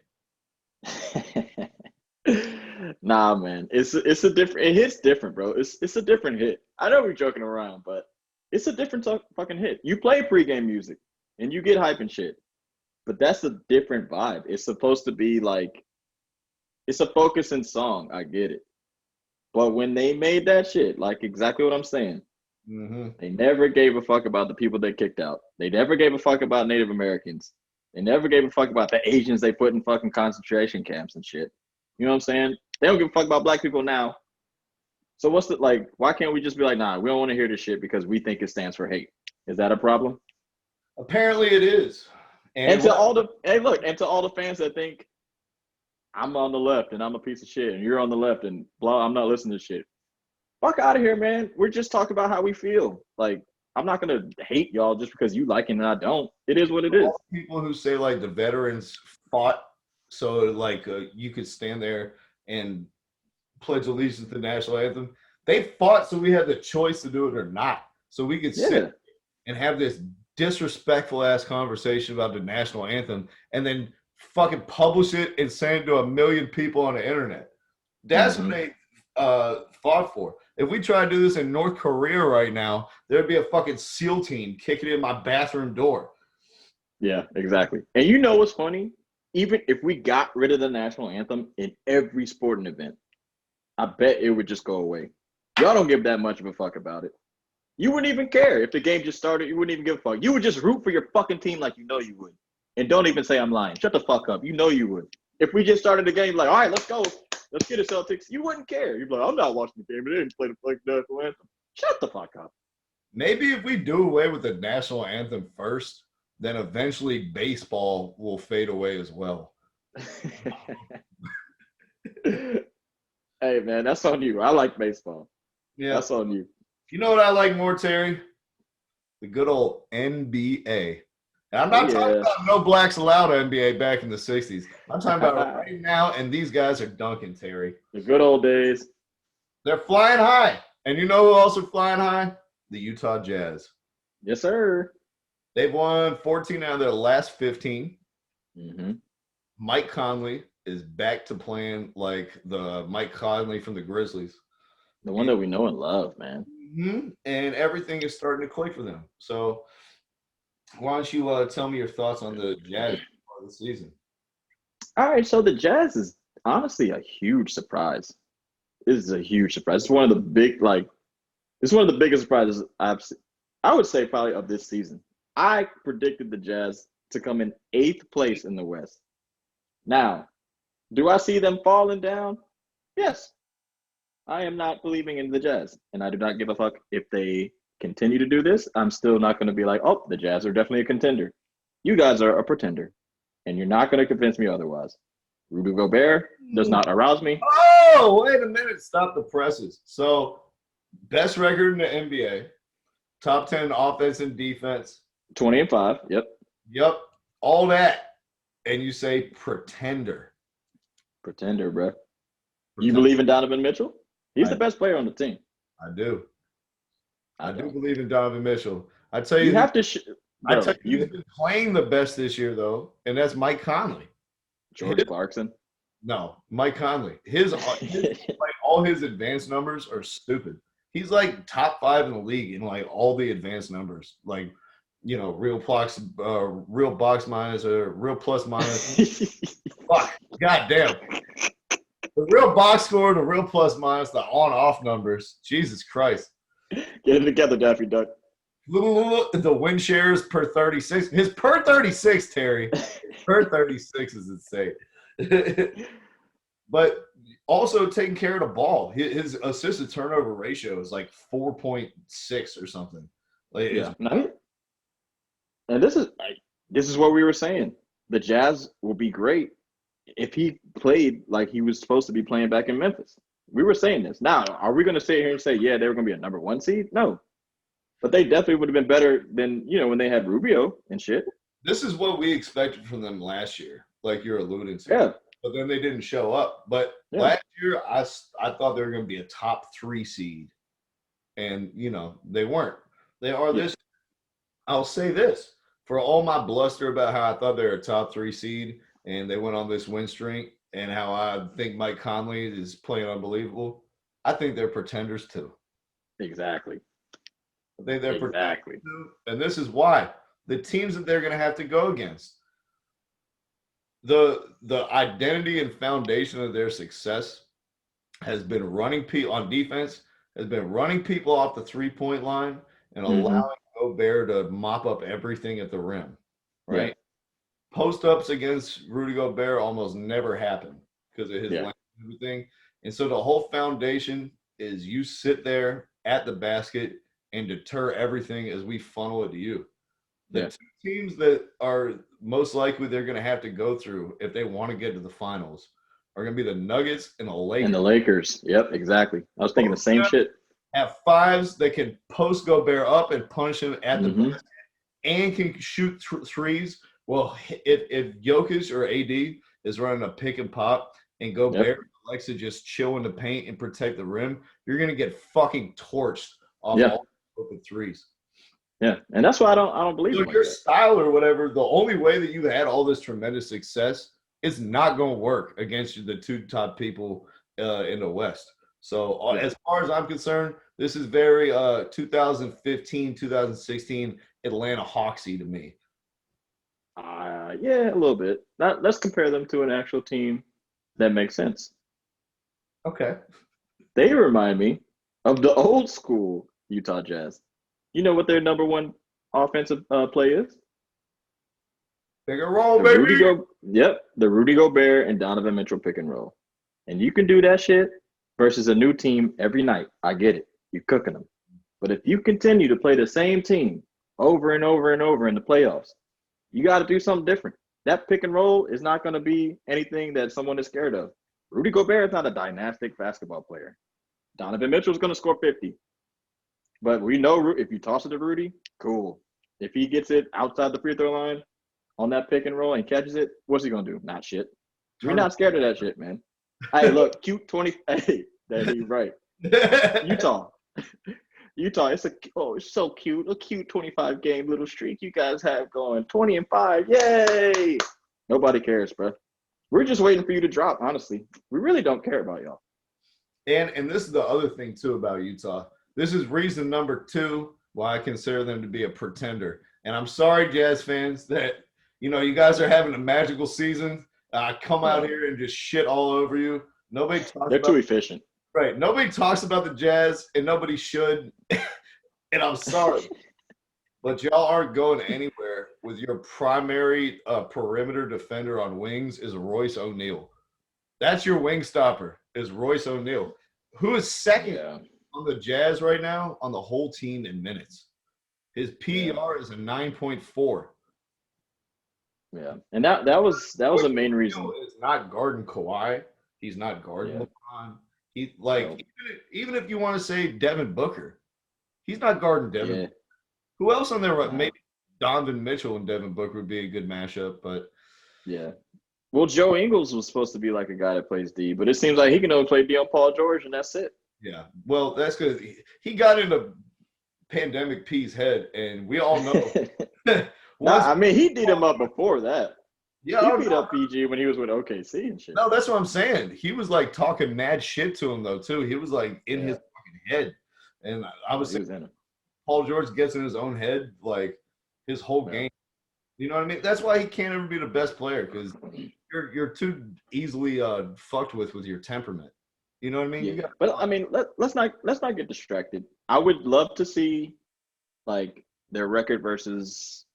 Nah, man. It hits different, bro. It's a different hit. I know we're joking around, but it's a different fucking hit. You play pregame music and you get hype and shit, but that's a different vibe. It's supposed to be like, it's a focusing song. I get it. But when they made that shit, like exactly what I'm saying, they never gave a fuck about the people they kicked out. They never gave a fuck about Native Americans. They never gave a fuck about the Asians they put in fucking concentration camps and shit. You know what I'm saying? They don't give a fuck about black people now. So why can't we just be like, nah, we don't want to hear this shit because we think it stands for hate? Is that a problem? Apparently it is. And to all the fans that think I'm on the left and I'm a piece of shit and you're on the left and blah, I'm not listening to shit. Fuck out of here, man. We're just talking about how we feel. Like, I'm not going to hate y'all just because you like it and I don't. It is what it is. People who say like the veterans fought so like you could stand there and pledge allegiance to the national anthem. They fought so we had the choice to do it or not. So we could sit and have this disrespectful ass conversation about the national anthem and then fucking publish it and send it to 1 million people on the internet. That's what they fought for. If we try to do this in North Korea right now, there'd be a fucking SEAL team kicking in my bathroom door. Yeah, exactly. And you know what's funny? Even if we got rid of the national anthem in every sporting event, I bet it would just go away. Y'all don't give that much of a fuck about it. You wouldn't even care if the game just started. You wouldn't even give a fuck. You would just root for your fucking team like you know you would. And don't even say I'm lying. Shut the fuck up. You know you would. If we just started the game like, all right, let's go. Let's get the Celtics. You wouldn't care. You'd be like, I'm not watching the game. They didn't play the national anthem. Shut the fuck up. Maybe if we do away with the national anthem first, then eventually baseball will fade away as well. Hey, man, that's on you. I like baseball. Yeah. That's on you. You know what I like more, Terry? The good old NBA. And I'm not talking about no blacks allowed NBA back in the 60s. I'm talking about right now, and these guys are dunking, Terry. The good old days. They're flying high. And you know who else are flying high? The Utah Jazz. Yes, sir. They've won 14 out of their last 15. Mm-hmm. Mike Conley is back to playing like the Mike Conley from the Grizzlies. The one that we know and love, man. Mm-hmm. And everything is starting to click for them. So why don't you tell me your thoughts on the Jazz for the season? All right, so the Jazz is honestly a huge surprise. This is a huge surprise. It's one of the biggest surprises I've seen. I would say probably of this season. I predicted the Jazz to come in 8th place in the West. Now, do I see them falling down? Yes. I am not believing in the Jazz, and I do not give a fuck if they continue to do this. I'm still not going to be like, oh, the Jazz are definitely a contender. You guys are a pretender, and you're not going to convince me otherwise. Rudy Gobert does not arouse me. Oh, wait a minute. Stop the presses. So, best record in the NBA, top 10 offense and defense. 20-5, yep. Yep, all that. And you say pretender. Pretender, bro. You believe in Donovan Mitchell? He's the best player on the team. I do. I do believe in Donovan Mitchell. I tell you, you have to. I tell you, he's been playing the best this year, though, and that's Mike Conley. George Clarkson. No, Mike Conley. His like all his advanced numbers are stupid. He's like top 5 in the league in like all the advanced numbers, like real box minus or real plus minus. Fuck, goddamn. The real box score, the real plus minus, the on-off numbers. Jesus Christ. Get it together, Daffy Duck. The win shares per 36. His per 36, Terry. Per 36 is insane. But also taking care of the ball. His assist to turnover ratio is like 4.6 or something. Like, yeah. And this is what we were saying. The Jazz will be great if he played like he was supposed to be playing back in Memphis. We were saying this. Now, are we going to sit here and say, yeah, they were going to be a number 1 seed? No. But they definitely would have been better than, when they had Rubio and shit. This is what we expected from them last year, like you're alluding to. Yeah. But then they didn't show up. But last year, I thought they were going to be a top 3 seed. And, they weren't. They are this. I'll say this. For all my bluster about how I thought they were a top 3 seed and they went on this win streak and how I think Mike Conley is playing unbelievable, I think they're pretenders too. Exactly. I think they're pretenders too. And this is why. The teams that they're going to have to go against, the identity and foundation of their success has been running people on defense, has been running people off the 3-point line and allowing Gobert to mop up everything at the rim, right? Yeah. Post-ups against Rudy Gobert almost never happen because of his length and everything. And so the whole foundation is you sit there at the basket and deter everything as we funnel it to you. The 2 teams that are most likely they're going to have to go through if they want to get to the finals are going to be the Nuggets and the Lakers. And the Lakers. Yep, exactly. I was thinking the same shit. Have 5s that can post Gobert up and punish him at the basket and can shoot threes. Well, if Jokic or AD is running a pick and pop and Gobert likes to just chill in the paint and protect the rim, you're going to get fucking torched off all the threes. Yeah, and that's why I don't believe in your style or whatever. The only way that you had all this tremendous success is not going to work against the 2 top people in the West. So as far as I'm concerned, this is very 2015, 2016 Atlanta Hawksy to me. Yeah, a little bit. Let's compare them to an actual team that makes sense. Okay. They remind me of the old school Utah Jazz. You know what their number one offensive play is? Pick and roll, The baby. the Rudy Gobert and Donovan Mitchell pick and roll. And you can do that shit versus a new team every night. I get it. You're cooking them. But if you continue to play the same team over and over and over in the playoffs, you got to do something different. That pick and roll is not going to be anything that someone is scared of. Rudy Gobert is not a dynastic basketball player. Donovan Mitchell is going to score 50. But we know if you toss it to Rudy, cool. If he gets it outside the free throw line on that pick and roll and catches it, what's he going to do? Not shit. We're not scared of that shit, man. Hey, look, cute 20. Hey, you're right. Utah, it's so cute. A cute 25-game little streak you guys have going. 20-5. Yay! Nobody cares, bro. We're just waiting for you to drop, honestly. We really don't care about y'all. And this is the other thing, too, about Utah. This is reason number 2 why I consider them to be a pretender. And I'm sorry, Jazz fans, that, you guys are having a magical season. Come out here and just shit all over you. They're too efficient. Right. Nobody talks about the Jazz, and nobody should. And I'm sorry. But y'all aren't going anywhere with your primary perimeter defender on wings is Royce O'Neal. That's your wing stopper, is Royce O'Neal, who is second on the Jazz right now on the whole team in minutes. His PER is a 9.4. Yeah, and that was the main reason. He's not guarding Kawhi. He's not guarding LeBron. Even if you want to say Devin Booker, he's not guarding Devin. Yeah. Who else on there? Maybe Donovan Mitchell and Devin Booker would be a good mashup, but yeah. Well, Joe Ingles was supposed to be like a guy that plays D, but it seems like he can only play D on Paul George, and that's it. Yeah. Well, that's because he got into Pandemic P's head, and we all know. He beat him up before that. Yeah, he beat up PG when he was with OKC and shit. No, that's what I'm saying. He was like talking mad shit to him though too. He was like in his fucking head, and I was saying, Paul George gets in his own head like his whole game. You know what I mean? That's why he can't ever be the best player because you're too easily fucked with your temperament. You know what I mean? Yeah. But I mean, let's not get distracted. I would love to see like their record versus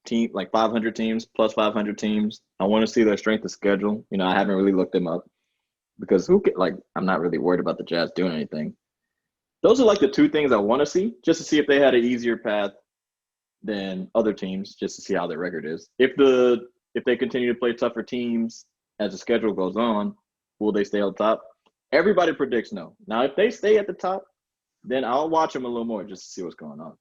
team like 500 teams plus 500 teams. I want to see their strength of schedule. I haven't really looked them up because I'm not really worried about the Jazz doing anything. Those are like the 2 things I want to see, just to see if they had an easier path than other teams, just to see how their record is. If they continue to play tougher teams as the schedule goes on, will they stay on top? Everybody predicts no. Now, if they stay at the top, then I'll watch them a little more just to see what's going on.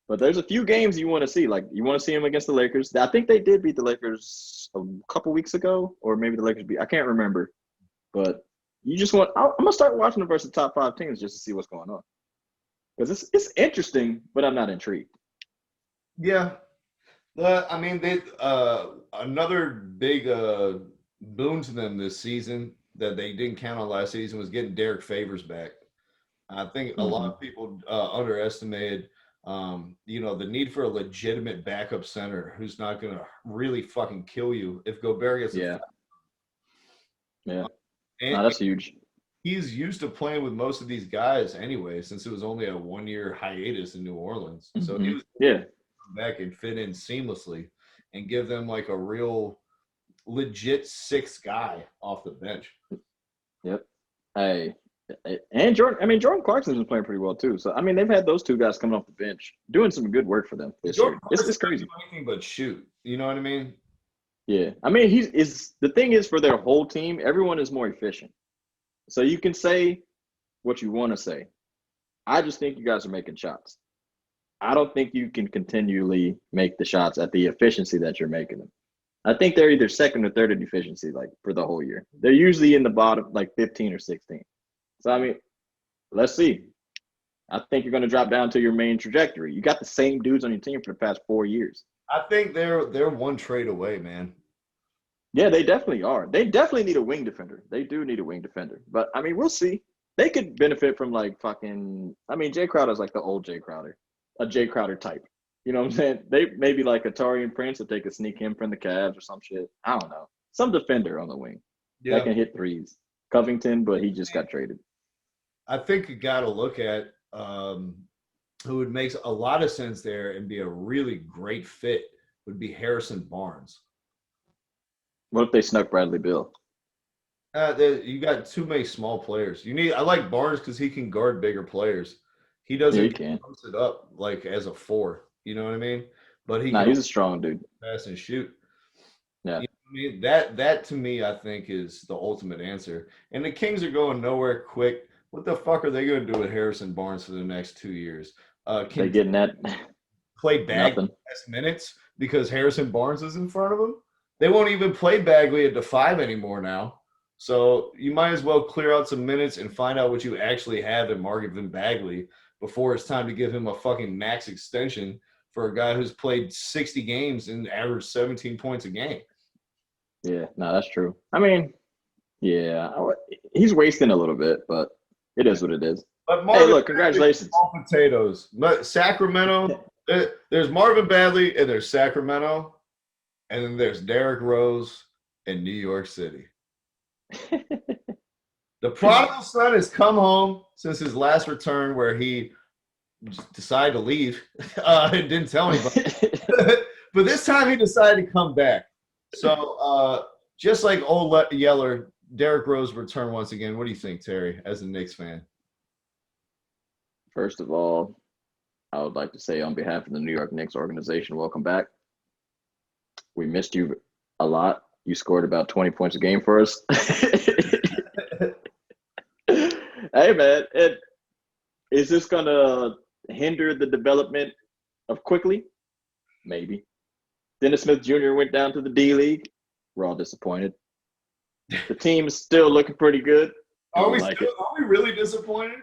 But there's a few games you want to see. Like, you want to see them against the Lakers. I think they did beat the Lakers a couple weeks ago, or maybe the Lakers I can't remember. But you just I'm going to start watching them versus the top 5 teams just to see what's going on. Because it's interesting, but I'm not intrigued. Yeah. They another big boon to them this season that they didn't count on last season was getting Derrick Favors back. I think a lot of people underestimated the need for a legitimate backup center who's not going to really fucking kill you if Gobert gets That's huge. He's used to playing with most of these guys anyway, since it was only a 1-year hiatus in New Orleans. So he was come back and fit in seamlessly and give them like a real legit 6th guy off the bench. Yep. And Jordan Clarkson's been playing pretty well too. So they've had those 2 guys coming off the bench doing some good work for them this year. It's crazy. Anything but shoot. You know what I mean? Yeah. The thing is for their whole team, everyone is more efficient. So you can say what you want to say. I just think you guys are making shots. I don't think you can continually make the shots at the efficiency that you're making them. I think they're either second or third in efficiency, like for the whole year. They're usually in the bottom, like 15 or 16. So, let's see. I think you're going to drop down to your main trajectory. You got the same dudes on your team for the past 4 years. I think they're one trade away, man. Yeah, they definitely are. They definitely need a wing defender. They do need a wing defender. But, we'll see. They could benefit from, Jay Crowder's like the old Jay Crowder, a Jay Crowder type. You know what I'm saying? They maybe like a Taurean Prince if they could sneak him from the Cavs or some shit. I don't know. Some defender on the wing that can hit threes. Covington, but he just got traded. I think you got to look at who would make a lot of sense there and be a really great fit would be Harrison Barnes. What if they snuck Bradley Beal? You got too many small players. I like Barnes because he can guard bigger players. He doesn't Yeah, he can. post it up like as a 4. You know what I mean? But He's a strong dude. Pass and shoot. Yeah. You know what I mean? That to me, I think, is the ultimate answer. And the Kings are going nowhere quick. What the fuck are they going to do with Harrison Barnes for the next 2 years? They getting that play Bagley less minutes because Harrison Barnes is in front of him? They won't even play Bagley at the 5 anymore now. So you might as well clear out some minutes and find out what you actually have in Marvin Bagley before it's time to give him a fucking max extension for a guy who's played 60 games and averaged 17 points a game. Yeah, no, that's true. I mean, yeah, he's wasting a little bit, but it is what it is. But Marvin, hey, look, congratulations. All potatoes. But Sacramento, there's Marvin Bagley and there's Sacramento, and then there's Derrick Rose in New York City. The prodigal son has come home since his last return where he decided to leave and didn't tell anybody. But this time he decided to come back. So just like old Yeller, Derrick Rose returned once again. What do you think, Terry, as a Knicks fan? First of all, I would like to say on behalf of the New York Knicks organization, welcome back. We missed you a lot. You scored about 20 points a game for us. Hey, man, is this going to hinder the development of Quickly? Maybe. Dennis Smith Jr. went down to the D-League. We're all disappointed. The team is still looking pretty good. Are we really disappointed?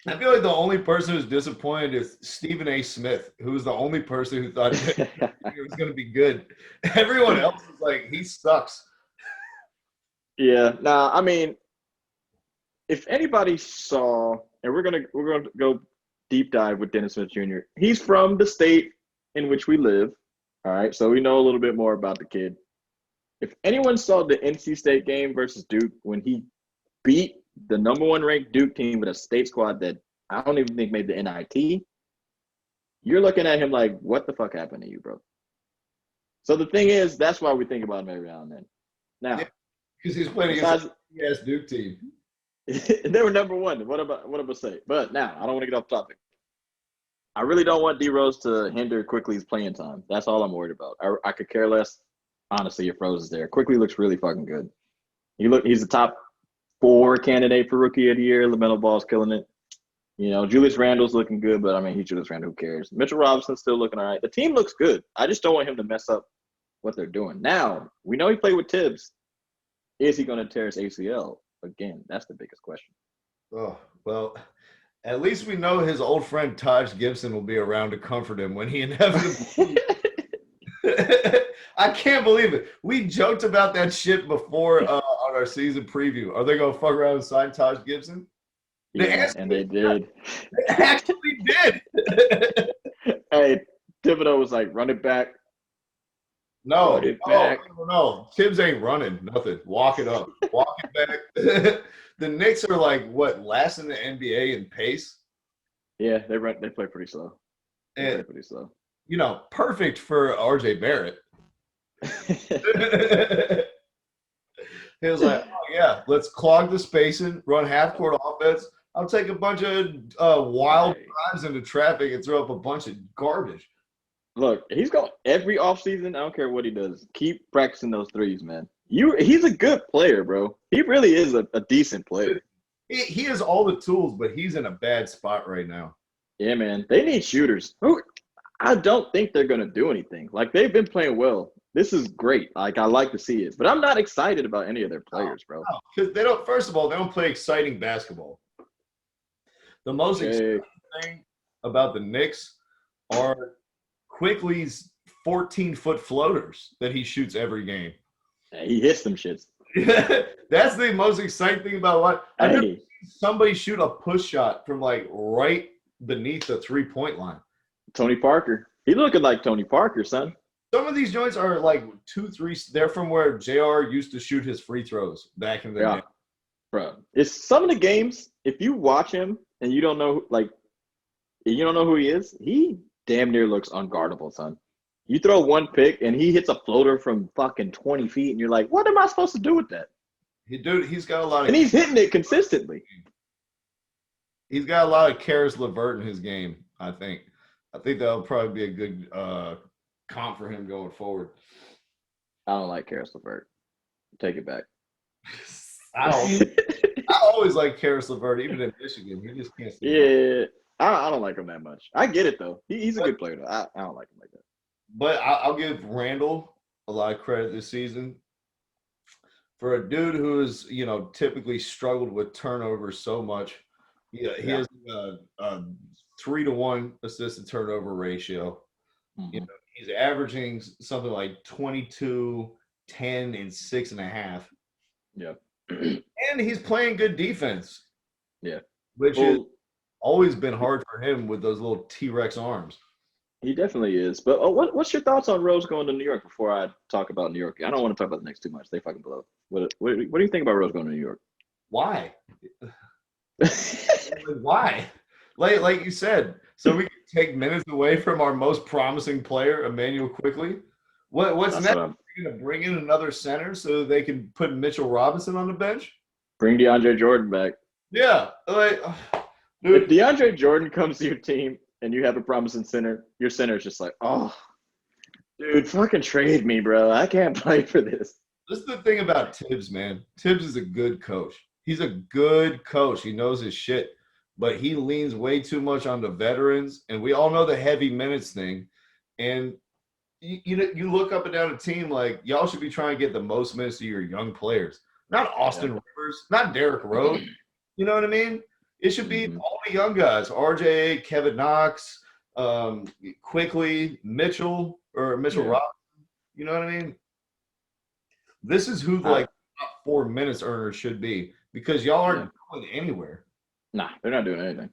I feel like the only person who's disappointed is Stephen A. Smith, who was the only person who thought it was going to be good. Everyone else is like, he sucks. Yeah. Nah, I mean, if anybody saw, and we're gonna go deep dive with Dennis Smith Jr. He's from the state in which we live. All right, so we know a little bit more about the kid. If anyone saw the NC State game versus Duke when he beat the number 1 ranked Duke team with a state squad that I don't even think made the NIT, you're looking at him like, what the fuck happened to you, bro? So the thing is, that's why we think about him every now and then. Now, because he's playing against a Duke team. They were number 1. What am I say? But now, I don't want to get off topic. I really don't want D Rose to hinder Quickly's playing time. That's all I'm worried about. I could care less, honestly, if Rose is there. Quickly looks really fucking good. He's the top 4 candidate for Rookie of the Year. LaMelo Ball's killing it. You know, Julius Randle's looking good, but I mean, he's Julius Randle. Who cares? Mitchell Robinson's still looking all right. The team looks good. I just don't want him to mess up what they're doing. Now, we know he played with Tibbs. Is he going to tear his ACL? Again, that's the biggest question. Oh, well, at least we know his old friend Taj Gibson will be around to comfort him when he inevitably I can't believe it. We joked about that shit before on our season preview. Are they going to fuck around and sign Taj Gibson? And they did. They actually did. Hey, Thibodeau was like, run it back. No. Tibbs ain't running nothing. Walk it up. Walk it back. The Knicks are like, what, last in the NBA in pace? Yeah, they play pretty slow. You know, perfect for RJ Barrett. He was like, oh, yeah, let's clog the spacing, run half-court offense. I'll take a bunch of wild drives into traffic and throw up a bunch of garbage. Look, he's going every offseason. I don't care what he does. Keep practicing those threes, man. He's a good player, bro. He really is a decent player. He has all the tools, but he's in a bad spot right now. Yeah, man. They need shooters. I don't think they're going to do anything. Like, they've been playing well. This is great. Like, I like to see it. But I'm not excited about any of their players, bro. Because they don't – first of all, they don't play exciting basketball. The most exciting thing about the Knicks are Quickly's 14-foot floaters that he shoots every game. Yeah, he hits them shits. That's the most exciting thing about life. I've never seen somebody shoot a push shot from, like, right beneath the three-point line. Tony Parker. He's looking like Tony Parker, son. Some of these joints are like 2-3. They're from where JR used to shoot his free throws back in the day. Bro, it's some of the games, if you watch him and you don't know, like, You don't know who he is? He damn near looks unguardable, son. You throw one pick and he hits a floater from fucking 20 feet, and you're like, what am I supposed to do with that? He's got a lot of. And he's hitting it consistently. He's got a lot of Karis LeVert in his game. I think that'll probably be a good comp for him going forward. I don't like Karis LeVert. Take it back. I always like Karis LeVert, even in Michigan. He just can't. Yeah, I don't like him that much. I get it though. He's a good player though. I don't like him like that. But I'll give Randall a lot of credit this season for a dude who has typically struggled with turnovers so much. He has a 3-to-1 assist to turnover ratio. Mm-hmm. He's averaging something like 22, 10, and 6.5. Yeah. And he's playing good defense. Yeah. Which has always been hard for him with those little T-Rex arms. He definitely is. But what's your thoughts on Rose going to New York before I talk about New York? I don't want to talk about the Knicks too much. They fucking blow. What do you think about Rose going to New York? Why? Why? Like you said, so we can take minutes away from our most promising player, Emmanuel Quickly. What's next? Are you going to bring in another center so they can put Mitchell Robinson on the bench? Bring DeAndre Jordan back. Yeah. Dude. If DeAndre Jordan comes to your team and you have a promising center, your center is just like, oh, dude, fucking trade me, bro. I can't play for this. This is the thing about Tibbs, man. Tibbs is a good coach. He's a good coach. He knows his shit. But he leans way too much on the veterans. And we all know the heavy minutes thing. And you look up and down a team like y'all should be trying to get the most minutes to your young players. Not Austin Rivers, not Derrick Rose. You know what I mean? It should be all the young guys. RJ, Kevin Knox, Quickly, Mitchell Robinson. You know what I mean? This is who top 4 minutes earners should be because y'all aren't going anywhere. Nah, they're not doing anything.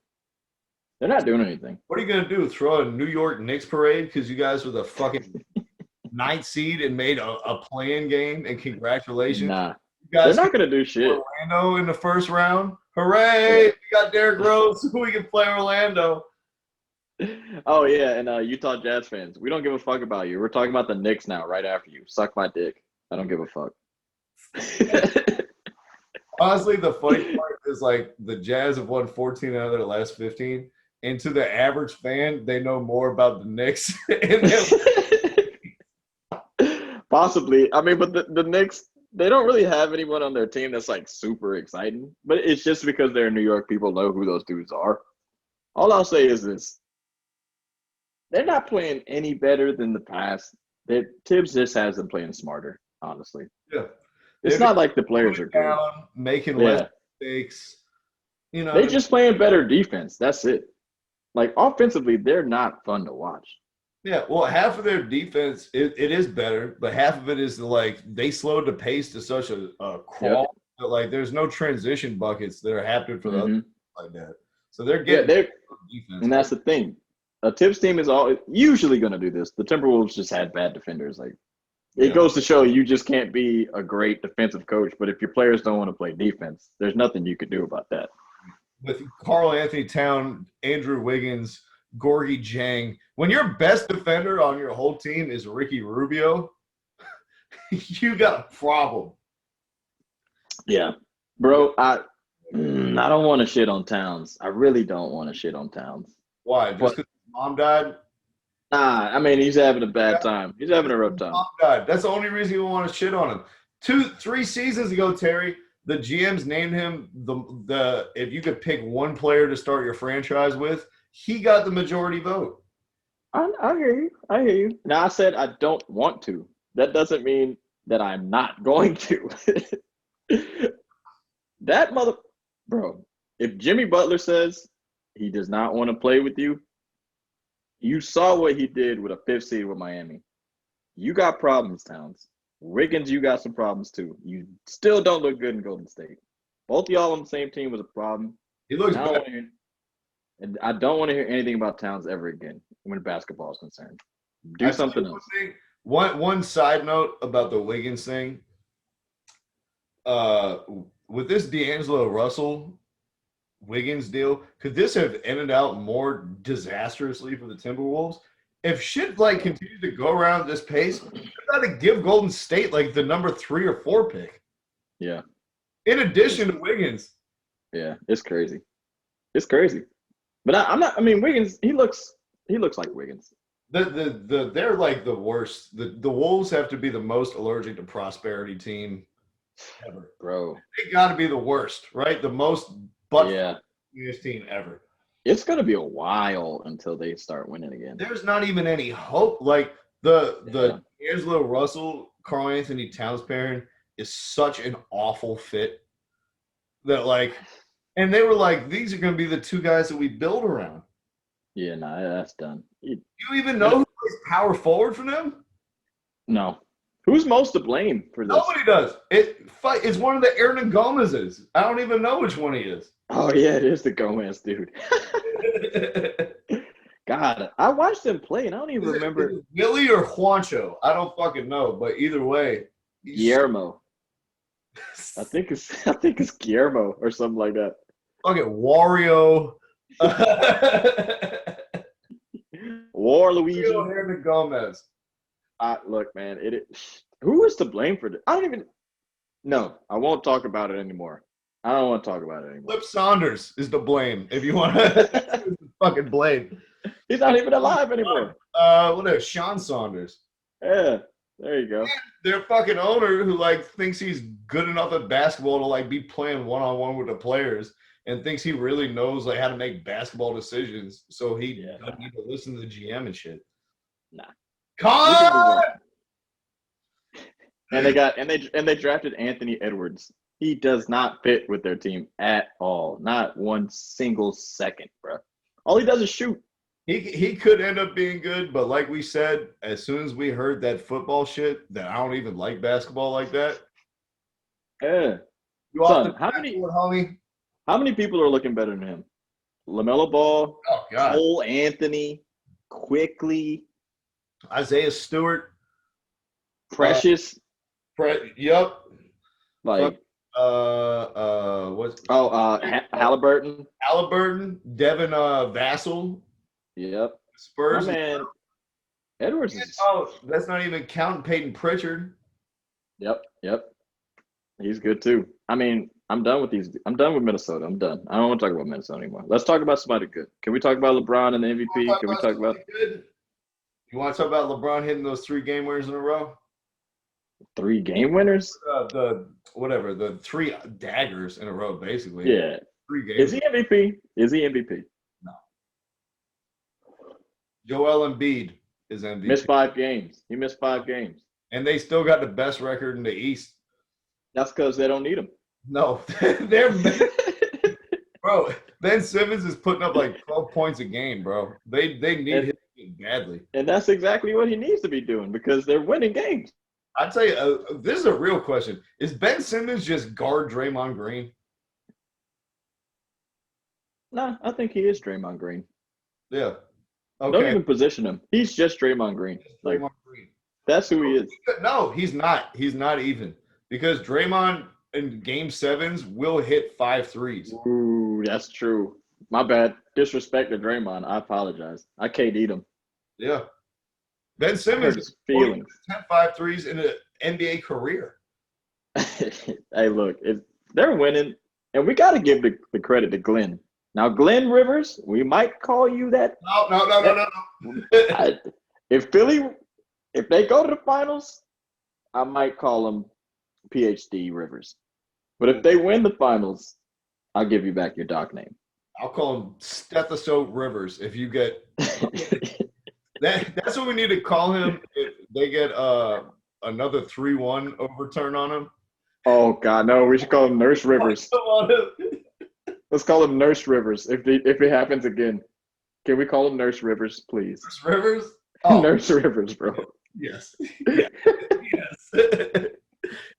They're not doing anything. What are you going to do? Throw a New York Knicks parade because you guys were the fucking 9th seed and made a play-in game? And congratulations. Nah. You guys they're not going to do shit. Orlando in the first round. Hooray. We got Derrick Rose. We can play Orlando. Oh, yeah, and Utah Jazz fans, we don't give a fuck about you. We're talking about the Knicks now right after you. Suck my dick. I don't give a fuck. Honestly, the funny part is the Jazz have won 14 out of their last 15. And to the average fan, they know more about the Knicks. Possibly. I mean, but the Knicks, they don't really have anyone on their team that's super exciting. But it's just because they're New York, people know who those dudes are. All I'll say is this. They're not playing any better than the past. Tibbs just has them playing smarter, honestly. Yeah. It's not like the players are good. Making less mistakes. They're just playing better defense. That's it. Offensively, they're not fun to watch. Yeah, well, half of their defense, it is better, but half of it is they slowed the pace to such a crawl that there's no transition buckets that are happening for the other like that. So they're getting defense. And that's the thing. A Tibbs team is usually going to do this. The Timberwolves just had bad defenders. It goes to show you just can't be a great defensive coach, but if your players don't want to play defense, there's nothing you could do about that. With Karl Anthony Town, Andrew Wiggins, Gorgie Jang, when your best defender on your whole team is Ricky Rubio, you got a problem. Yeah. Bro, I don't want to shit on Towns. I really don't want to shit on Towns. Why? Just because his mom died? Nah, I mean, he's having a bad time. He's having a rough time. Mom died. That's the only reason you want to shit on him. 2-3 seasons ago, Terry, the GMs named him the if you could pick one player to start your franchise with, he got the majority vote. I hear you. Now, I said I don't want to. That doesn't mean that I'm not going to. That bro, if Jimmy Butler says he does not want to play with you, you saw what he did with a 5th seed with Miami. You got problems, Towns. Wiggins, you got some problems too. You still don't look good in Golden State. Both of y'all on the same team was a problem. He looks bad. And I don't want to hear anything about Towns ever again when basketball is concerned. Do something else. One side note about the Wiggins thing. With this D'Angelo Russell Wiggins deal, could this have ended out more disastrously for the Timberwolves? If shit like continues to go around at this pace, you got to give Golden State like the number 3 or 4 pick. Yeah. In addition to Wiggins. Yeah, it's crazy. It's crazy. But I'm not. I mean, Wiggins. He looks like Wiggins. They're like the worst. The Wolves have to be the most allergic to prosperity team ever, bro. They got to be the worst, right? The most team ever. It's gonna be a while until they start winning again. There's not even any hope. Like the D'Angelo Russell, Karl Anthony Towns pairing is such an awful fit that and they were like, these are gonna be the 2 guys that we build around. Yeah, no, that's done. You even know who plays power forward for them? No. Who's most to blame for this? Nobody does. It's one of the Hernan Gomez's. I don't even know which one he is. Oh, yeah, it is the Gomez dude. God, I watched him play, and I don't even remember. Is it Willie or Juancho? I don't fucking know, but either way. Guillermo. I think it's Guillermo or something like that. Okay, Wario. War Luigi. Hernan Gomez. Look, man, who is to blame for this? I don't even. No, I won't talk about it anymore. I don't want to talk about it anymore. Flip Saunders is to blame if you want to fucking blame. He's not even alive anymore. What is Sean Saunders? Yeah, there you go. And their fucking owner who thinks he's good enough at basketball to be playing one-on-one with the players and thinks he really knows how to make basketball decisions, so he doesn't need to listen to the GM and shit. Nah. Con! And they drafted Anthony Edwards. He does not fit with their team at all. Not one single second, bro. All he does is shoot. He could end up being good, but like we said, as soon as we heard that football shit, that I don't even like basketball like that. Yeah. Son, how many people are looking better than him? LaMelo Ball, oh God, Cole Anthony, Quickly, Isaiah Stewart, Precious. Yep. Like what's Halliburton. Halliburton, Devin Vassell. Yep. Spurs. My man, Edwards is. Oh, that's not even counting Peyton Pritchard. Yep. He's good too. I mean, I'm done with Minnesota. I'm done. I don't want to talk about Minnesota anymore. Let's talk about somebody good. Can we talk about LeBron and the MVP? Can we talk about good? You want to talk about LeBron hitting those 3 game winners in a row? 3 game winners? The 3 daggers in a row, basically. Yeah. 3 games. Is he MVP? No. Joel Embiid is MVP. Missed 5 games. He missed 5 games. And they still got the best record in the East. That's because they don't need him. No, they're bro. Ben Simmons is putting up 12 points a game, bro. They need him badly, and that's exactly what he needs to be doing because they're winning games. I tell you, this is a real question: is Ben Simmons just guard Draymond Green? Nah, I think he is Draymond Green. Yeah. Okay. Don't even position him. He's just Draymond Green. Draymond Green. That's who he is. No, he's not. He's not even because Draymond in Game 7s will hit 5 threes. Ooh, that's true. My bad. Disrespect to Draymond. I apologize. I KD'd him. Yeah. Ben Simmons is feelings. 5 threes in an NBA career. Hey, look, they're winning, and we got to give the credit to Glenn. Now, Glenn Rivers, we might call you that. No. If they go to the finals, I might call them PhD Rivers. But if they win the finals, I'll give you back your doc name. I'll call him Stethoscope Rivers if you get that's what we need to call him if they get another 3-1 overturn on him. Oh God, no, we should call him Nurse Rivers. Let's call him Nurse Rivers if it happens again. Can we call him Nurse Rivers, please? Nurse Rivers? Oh. Nurse Rivers, bro. Yes. Yes.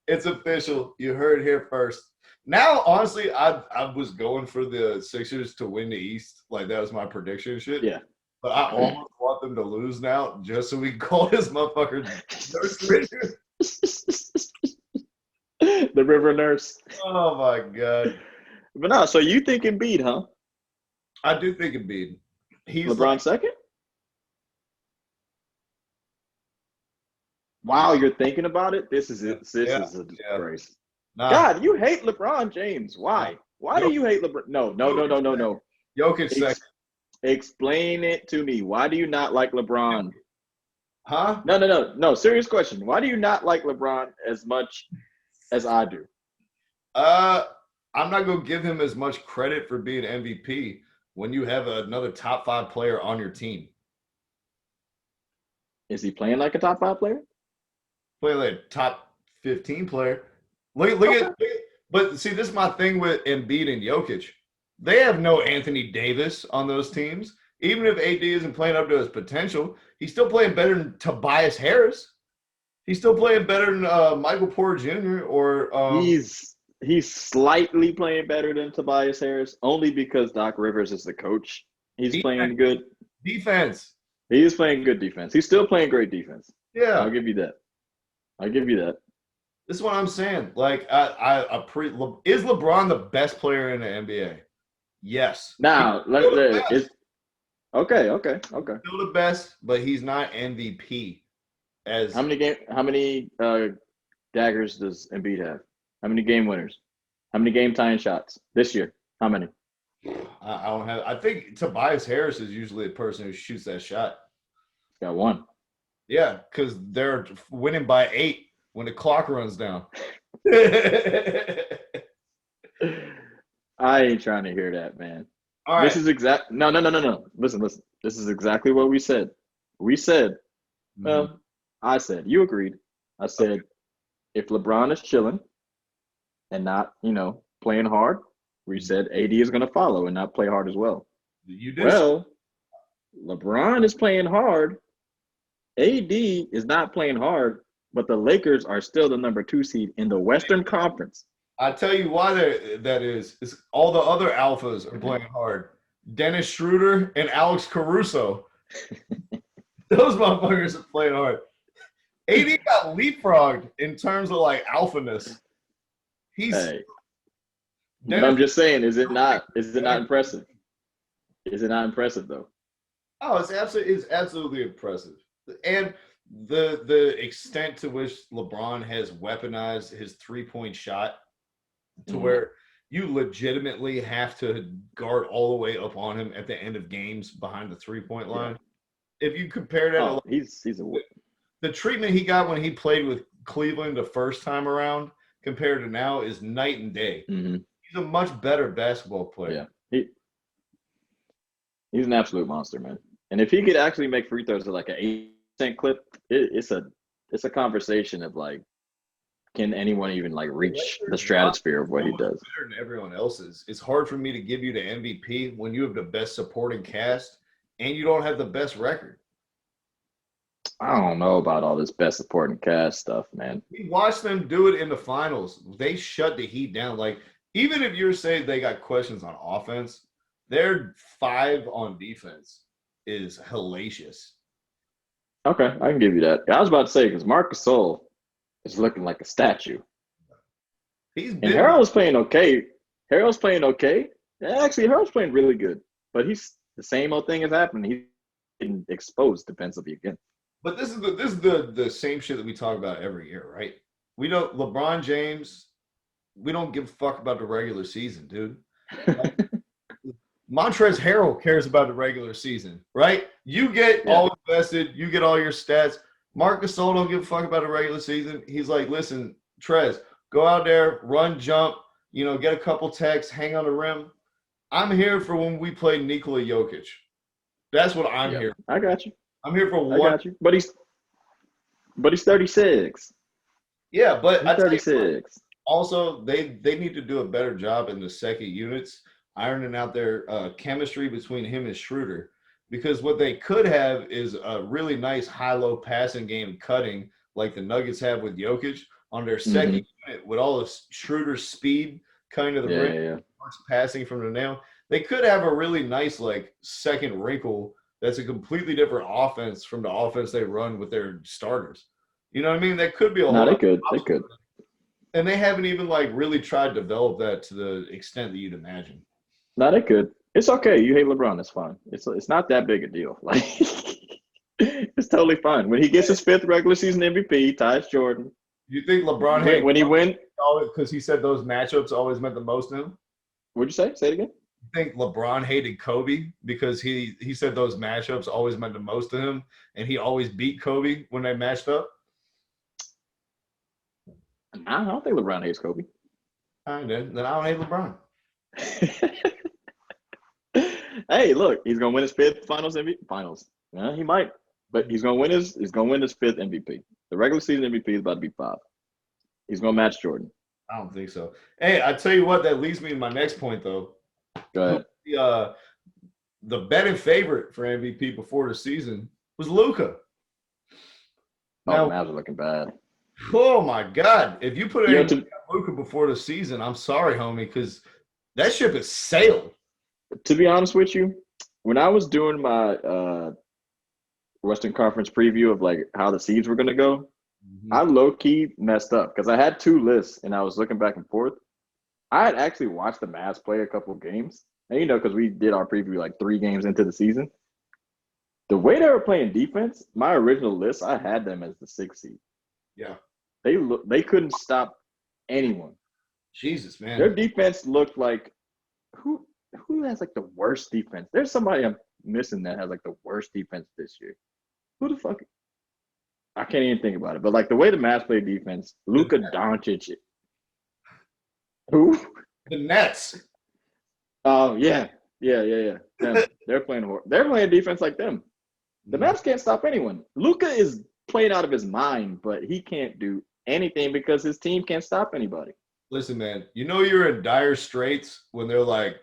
It's official. You heard it here first. Now, honestly, I was going for the Sixers to win the East. That was my prediction and shit. Yeah. But I almost want them to lose now just so we can call this motherfucker Nurse Rivers. The River Nurse. Oh, my God. But no, so you think Embiid, huh? I do think Embiid. He's LeBron second? Wow, you're thinking about it? This is it. This is a disgrace. Nah. God, you hate LeBron James. Why? Why do you hate LeBron? No. Jokic second. Explain it to me. Why do you not like LeBron? Huh? No. Serious question. Why do you not like LeBron as much as I do? I'm not going to give him as much credit for being MVP when you have another top 5 player on your team. Is he playing like a top 5 player? Playing like a top 15 player. Look at but see, this is my thing with Embiid and Jokic. They have no Anthony Davis on those teams. Even if AD isn't playing up to his potential, he's still playing better than Tobias Harris. He's still playing better than Michael Porter Jr. or He's slightly playing better than Tobias Harris, only because Doc Rivers is the coach. He's playing good defense. He is playing good defense. He's still playing great defense. Yeah. I'll give you that. This is what I'm saying. Like, is LeBron the best player in the NBA? Yes. Now, okay. Still the best, but he's not MVP. How many daggers does Embiid have? How many game winners? How many game tying shots this year? How many? I don't have. I think Tobias Harris is usually the person who shoots that shot. Got one. Yeah, because they're winning by 8 when the clock runs down. I ain't trying to hear that, man. All right. This is No. Listen. This is exactly what we said. We said, I said, you agreed. I said, if LeBron is chilling and not, playing hard, we said AD is going to follow and not play hard as well. You did. Well, LeBron is playing hard. AD is not playing hard, but the Lakers are still the number 2 seed in the Western Conference. I tell you why that is all the other alphas are playing hard. Dennis Schroeder and Alex Caruso. Those motherfuckers are playing hard. AD got leapfrogged in terms of like alphaness. I'm just saying, is it not impressive? Is it not impressive though? Oh, it's absolutely impressive. And the extent to which LeBron has weaponized his 3-point shot to where you legitimately have to guard all the way up on him at the end of games behind the 3-point line. Yeah. If you compare that to the treatment he got when he played with Cleveland the first time around compared to now is night and day. Mm-hmm. He's a much better basketball player. Yeah. He's an absolute monster, man. And if he could actually make free throws at like an 8% clip, it's a conversation of like, can anyone even like reach the stratosphere of what he does? Better than everyone else's. It's hard for me to give you the MVP when you have the best supporting cast and you don't have the best record. I don't know about all this best supporting cast stuff, man. We watched them do it in the finals. They shut the Heat down. Like, even if you're saying they got questions on offense, their 5 on defense is hellacious. Okay, I can give you that. I was about to say, because Marc Gasol is looking like a statue. And Harold's playing okay. Actually, Harold's playing really good. But he's the same old thing is happening. He's getting exposed defensively again. But this is the same shit that we talk about every year, right? LeBron James, we don't give a fuck about the regular season, dude. Montrezl Harrell cares about the regular season, right? You get all invested, you get all your stats. Marc Gasol don't give a fuck about the regular season. He's like, listen, Trez, go out there, run, jump, get a couple techs, hang on the rim. I'm here for when we play Nikola Jokic. That's what I'm here for. I got you. I'm here for one. I got you. But he's 36. Yeah, but he's 36. Also, they need to do a better job in the second units, ironing out their chemistry between him and Schroeder. Because what they could have is a really nice high-low passing game cutting like the Nuggets have with Jokic on their second unit with all of Schroeder's speed coming to the rim, passing from the nail. They could have a really nice like second wrinkle that's a completely different offense from the offense they run with their starters. You know what I mean? That could be a whole They could. And they haven't even like really tried to develop that to the extent that you'd imagine. No, they could. It's okay. You hate LeBron. It's fine. It's not that big a deal. Like it's totally fine. When he gets his 5th regular season MVP, ties Jordan. You think LeBron hated When he win? because he said those matchups always meant the most to him? What'd you say? Say it again. You think LeBron hated Kobe because he said those matchups always meant the most to him, and he always beat Kobe when they matched up? I don't think LeBron hates Kobe. All right, then I don't hate LeBron. Hey, look, he's gonna win his 5th Finals MVP. Finals. Yeah, he might, but he's gonna win his 5th MVP. The regular season MVP is about to be 5. He's gonna match Jordan. I don't think so. Hey, I tell you what, that leads me to my next point, though. Go ahead. The betting favorite for MVP before the season was Luka. Oh, the Mavs are looking bad. Oh my God! If you put Luka before the season, I'm sorry, homie, because that ship has sailed. To be honest with you, when I was doing my Western Conference preview of like how the seeds were gonna go, I low key messed up because I had 2 lists and I was looking back and forth. I had actually watched the Mavs play a couple of games, and because we did our preview like 3 games into the season. The way they were playing defense, my original list, I had them as the 6th seed. Yeah. They couldn't stop anyone. Jesus, man. Their defense looked like who has like the worst defense? There's somebody I'm missing that has like the worst defense this year. Who the fuck? I can't even think about it. But like the way the Mavs play defense, Luka Doncic. Who? The Nets. Oh yeah. Them. They're playing defense like them. The Mavs can't stop anyone. Luka is playing out of his mind, but he can't do anything because his team can't stop anybody. Listen, man, you know you're in dire straits when they're like,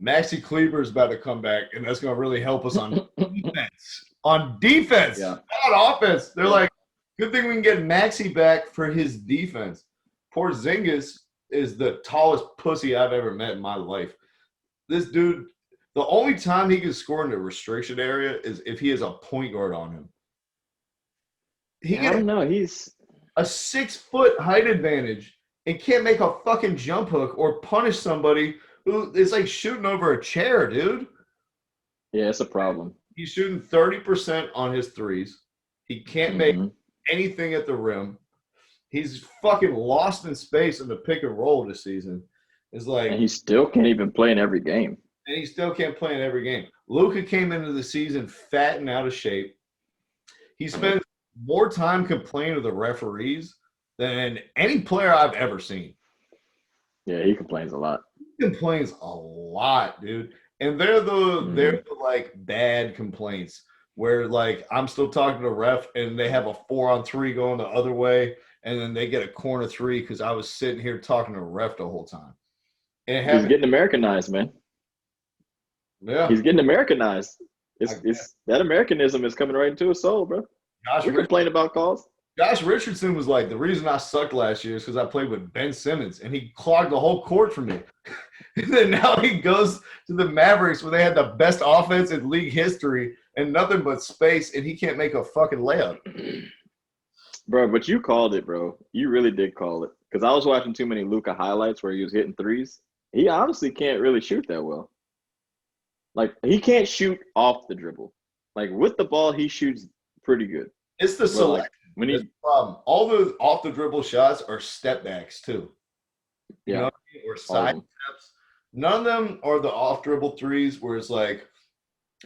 Maxi Kleber's about to come back, and that's going to really help us on defense. On defense, yeah. Not offense. They're like, good thing we can get Maxi back for his defense. Porzingis is the tallest pussy I've ever met in my life. This dude, the only time he can score in the restriction area is if he has a point guard on him. I don't know. He's a 6-foot height advantage and can't make a fucking jump hook or punish somebody who is like shooting over a chair, dude. Yeah, it's a problem. He's shooting 30% on his threes. He can't make anything at the rim. He's fucking lost in space in the pick and roll this season. It's like, and he still can't even play in every game. And he still can't play in every game. Luka came into the season fat and out of shape. He spends more time complaining to the referees than any player I've ever seen. Yeah, he complains a lot. He complains a lot, dude. And they're the like bad complaints where like I'm still talking to the ref and they have a 4-on-3 going the other way and then they get a corner 3 because I was sitting here talking to the ref the whole time. And he's getting Americanized, man. Yeah, he's getting Americanized. It's that Americanism is coming right into his soul, bro. We complain about calls. Josh Richardson was like, the reason I sucked last year is because I played with Ben Simmons, and he clogged the whole court for me. And then now he goes to the Mavericks where they had the best offense in league history and nothing but space, and he can't make a fucking layup. Bro, but you called it, bro. You really did call it. Because I was watching too many Luka highlights where he was hitting threes. He honestly can't really shoot that well. Like, he can't shoot off the dribble. Like, with the ball, he shoots pretty good. It's the selection. When That's the problem. All the off the dribble shots are step backs too. You know what I mean? Or side steps. None of them are the off dribble threes where it's like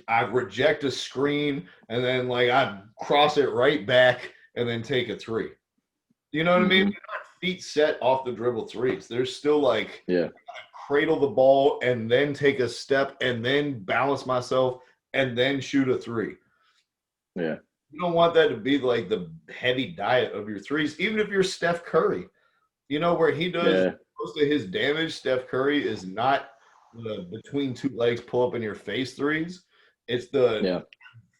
I reject a screen and then like I cross it right back and then take a 3. You know what I mean? They're not feet set off the dribble threes. They're still like cradle the ball and then take a step and then balance myself and then shoot a 3. Yeah. You don't want that to be like the heavy diet of your threes, even if you're Steph Curry. You know, where he does most of his damage, Steph Curry is not the between two legs pull up in your face threes. It's the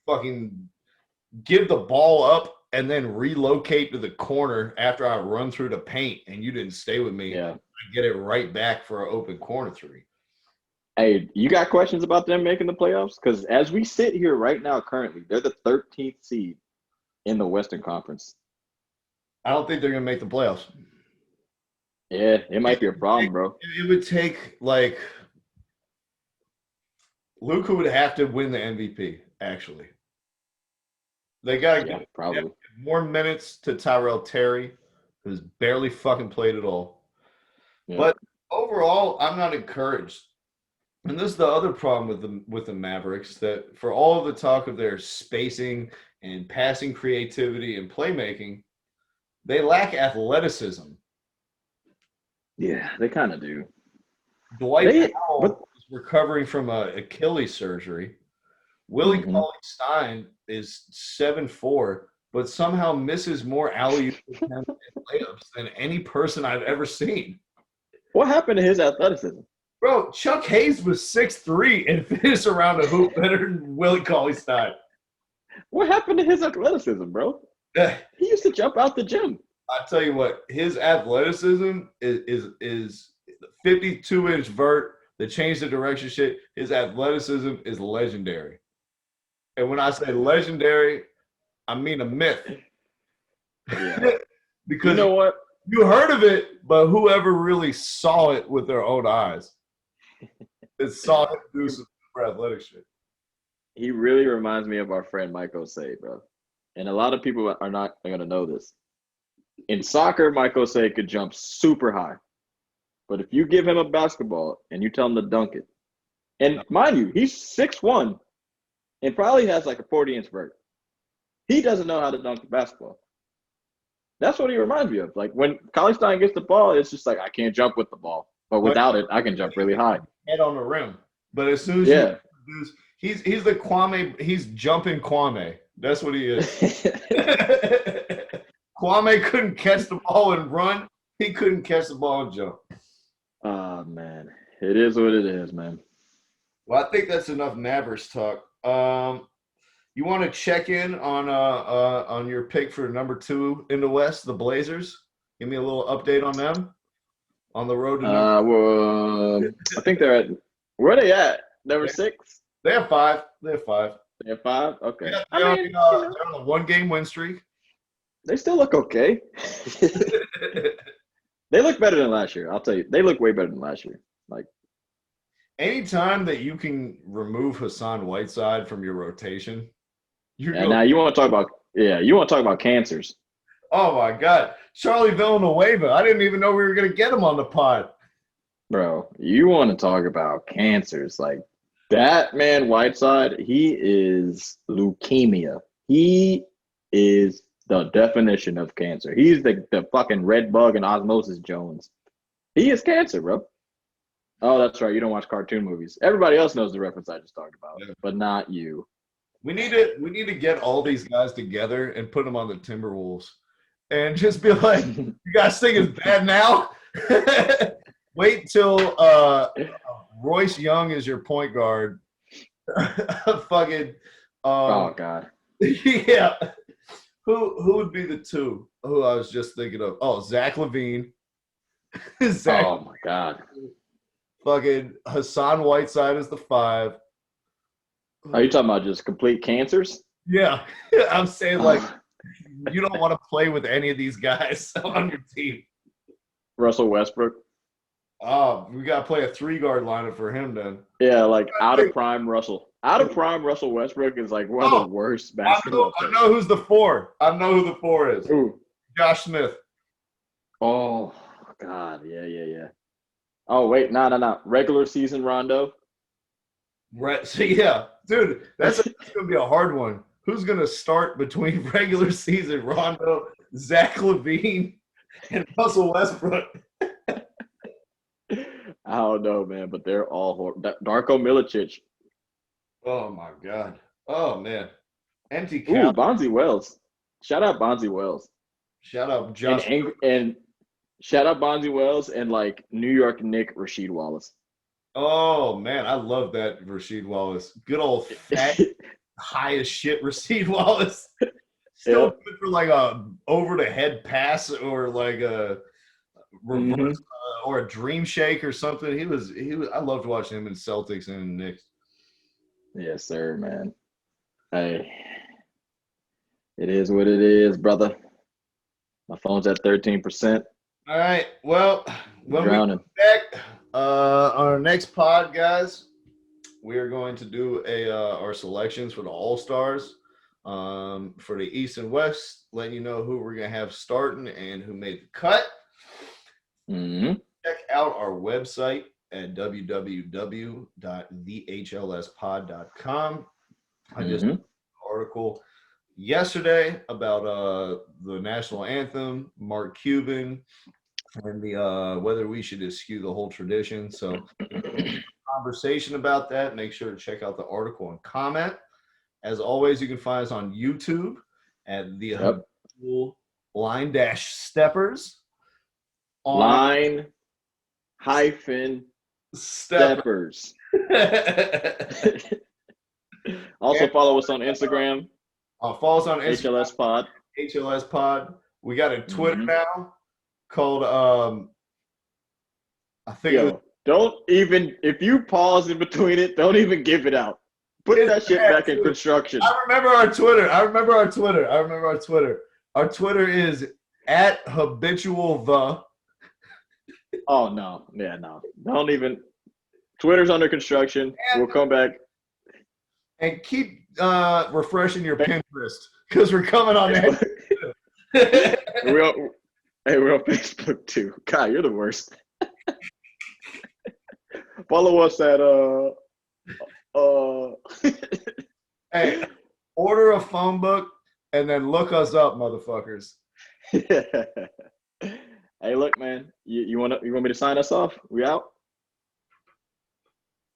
fucking give the ball up and then relocate to the corner after I run through the paint and you didn't stay with me. I get it right back for an open corner 3. Hey, you got questions about them making the playoffs? Because as we sit here right now, currently, they're the 13th seed in the Western Conference. I don't think they're going to make the playoffs. Yeah, it might be a problem, bro. It would take like Luka would have to win the MVP. Actually, they gotta Yeah, give probably. more minutes to Tyrell Terry, who's barely fucking played at all. Yeah. But overall, I'm not encouraged. And this is the other problem with the Mavericks, that for all of the talk of their spacing and passing creativity and playmaking, they lack athleticism. Yeah, they kind of do. Dwight Powell But is recovering from a Achilles surgery. Willie Mhm. Cauley-Stein is 7'4", but somehow misses more alley-oop attempts and layups than any person I've ever seen. What happened to his athleticism? Bro, Chuck Hayes was 6'3" and finished around a hoop better than Willie Cauley-Stein. What happened to his athleticism, bro? He used to jump out the gym. I tell you what, his athleticism is 52-inch vert that changed the direction shit. His athleticism is legendary. And when I say legendary, I mean a myth. Yeah. Because You know what? you heard of it, but whoever really saw it with their own eyes, it saw him do some super athletic shit. He really reminds me of our friend Mike Osei, bro. And a lot of people are not going to know this. In soccer, Mike Osei could jump super high. But if you give him a basketball and you tell him to dunk it, and mind you, he's 6'1" and probably has like a 40-inch vert. He doesn't know how to dunk the basketball. That's what he reminds me of. Like when Cauley-Stein gets the ball, it's just like, I can't jump with the ball. But without it, I can jump really high. Head on the rim. But as soon as Yeah. he's the Kwame, he's jumping Kwame. That's what he is. Kwame couldn't catch the ball and run. He couldn't catch the ball and jump. Oh, man. It is what it is, man. Well, I think that's enough Mavericks talk. You want to check in on your pick for number 2 in the West, the Blazers? Give me a little update on them on the road to Well, I think they're at – where are they at? Number 6? They have 5. They have 5. They have 5? Okay. They're on a 1-game win streak. They still look okay. They look better than last year. I'll tell you. They look way better than last year. Like, anytime that you can remove Hassan Whiteside from your rotation, now you want to talk about cancers. Oh my God, Charlie Villanueva! I didn't even know we were gonna get him on the pod, bro. You want to talk about cancers? Like that man Whiteside, he is leukemia. He is the definition of cancer. He's the fucking red bug and Osmosis Jones. He is cancer, bro. Oh, that's right. You don't watch cartoon movies. Everybody else knows the reference I just talked about, but not you. We need to get all these guys together and put them on the Timberwolves, and just be like, "You guys think it's bad now? Wait till Royce Young is your point guard." Fucking. Oh God. Yeah. Who would be the 2? Who I was just thinking of? Oh, Zach LaVine. Oh my God. Fucking Hassan Whiteside is the 5. Are you talking about just complete cancers? Yeah. I'm saying, like, you don't want to play with any of these guys on your team. Russell Westbrook. Oh, we got to play a 3-guard lineup for him then. Yeah, like out of prime Russell. Out of prime Russell Westbrook is like one of the worst basketball players. I know who's the 4. I know who the 4 is. Ooh. Josh Smith. Oh, God. Yeah. Oh, wait. No. Regular season Rondo. Right. So, yeah. Dude, that's going to be a hard one. Who's going to start between regular season Rondo, Zach LaVine, and Russell Westbrook? I don't know, man, but they're all horrible. Darko Milicic. Oh, my God. Oh, man. Empty Ooh, couch. Bonzi Wells. Shout out Bonzi Wells. Shout out Josh. And shout out Bonzi Wells and like New York Knicks Rasheed Wallace. Oh, man. I love that Rasheed Wallace. Good old fat, high as shit Rasheed Wallace. Still good for like a over-the-head pass or like a reverse or a dream shake or something. He was. I loved watching him in Celtics and Knicks. Yes, sir, man. Hey, it is what it is, brother. My phone's at 13%. All right. Well, when we Drowning. come back on our next pod, guys, we are going to do our selections for the All-Stars for the East and West, letting you know who we're going to have starting and who made the cut. Mm-hmm. Check out our website at www.thehlspod.com. I just wrote an article yesterday about the national anthem, Mark Cuban, and the whether we should eschew the whole tradition. So conversation about that. Make sure to check out the article and comment. As always, you can find us on YouTube at the Habitual line-steppers. Line-steppers. Also follow us on Instagram. Follow us on Instagram. HLS Pod. HLS Pod. We got a Twitter now called I think don't even, if you pause in between it, don't even give it out. Put that shit back in construction. I remember our Twitter. Our Twitter is at Habitual the. Oh no. Yeah, no. Don't even. Twitter's under construction. We'll come back. And keep refreshing your Pinterest because we're coming on that. We're on Facebook too. God, you're the worst. Follow us at Hey, order a phone book and then look us up, motherfuckers. Hey, look, man. You want me to sign us off? We out?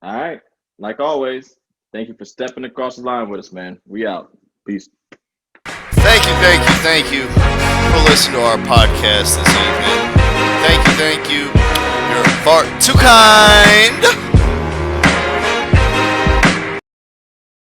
All right. Like always, thank you for stepping across the line with us, man. We out. Peace. Thank you for listening to our podcast this evening. Thank you. You're far too kind.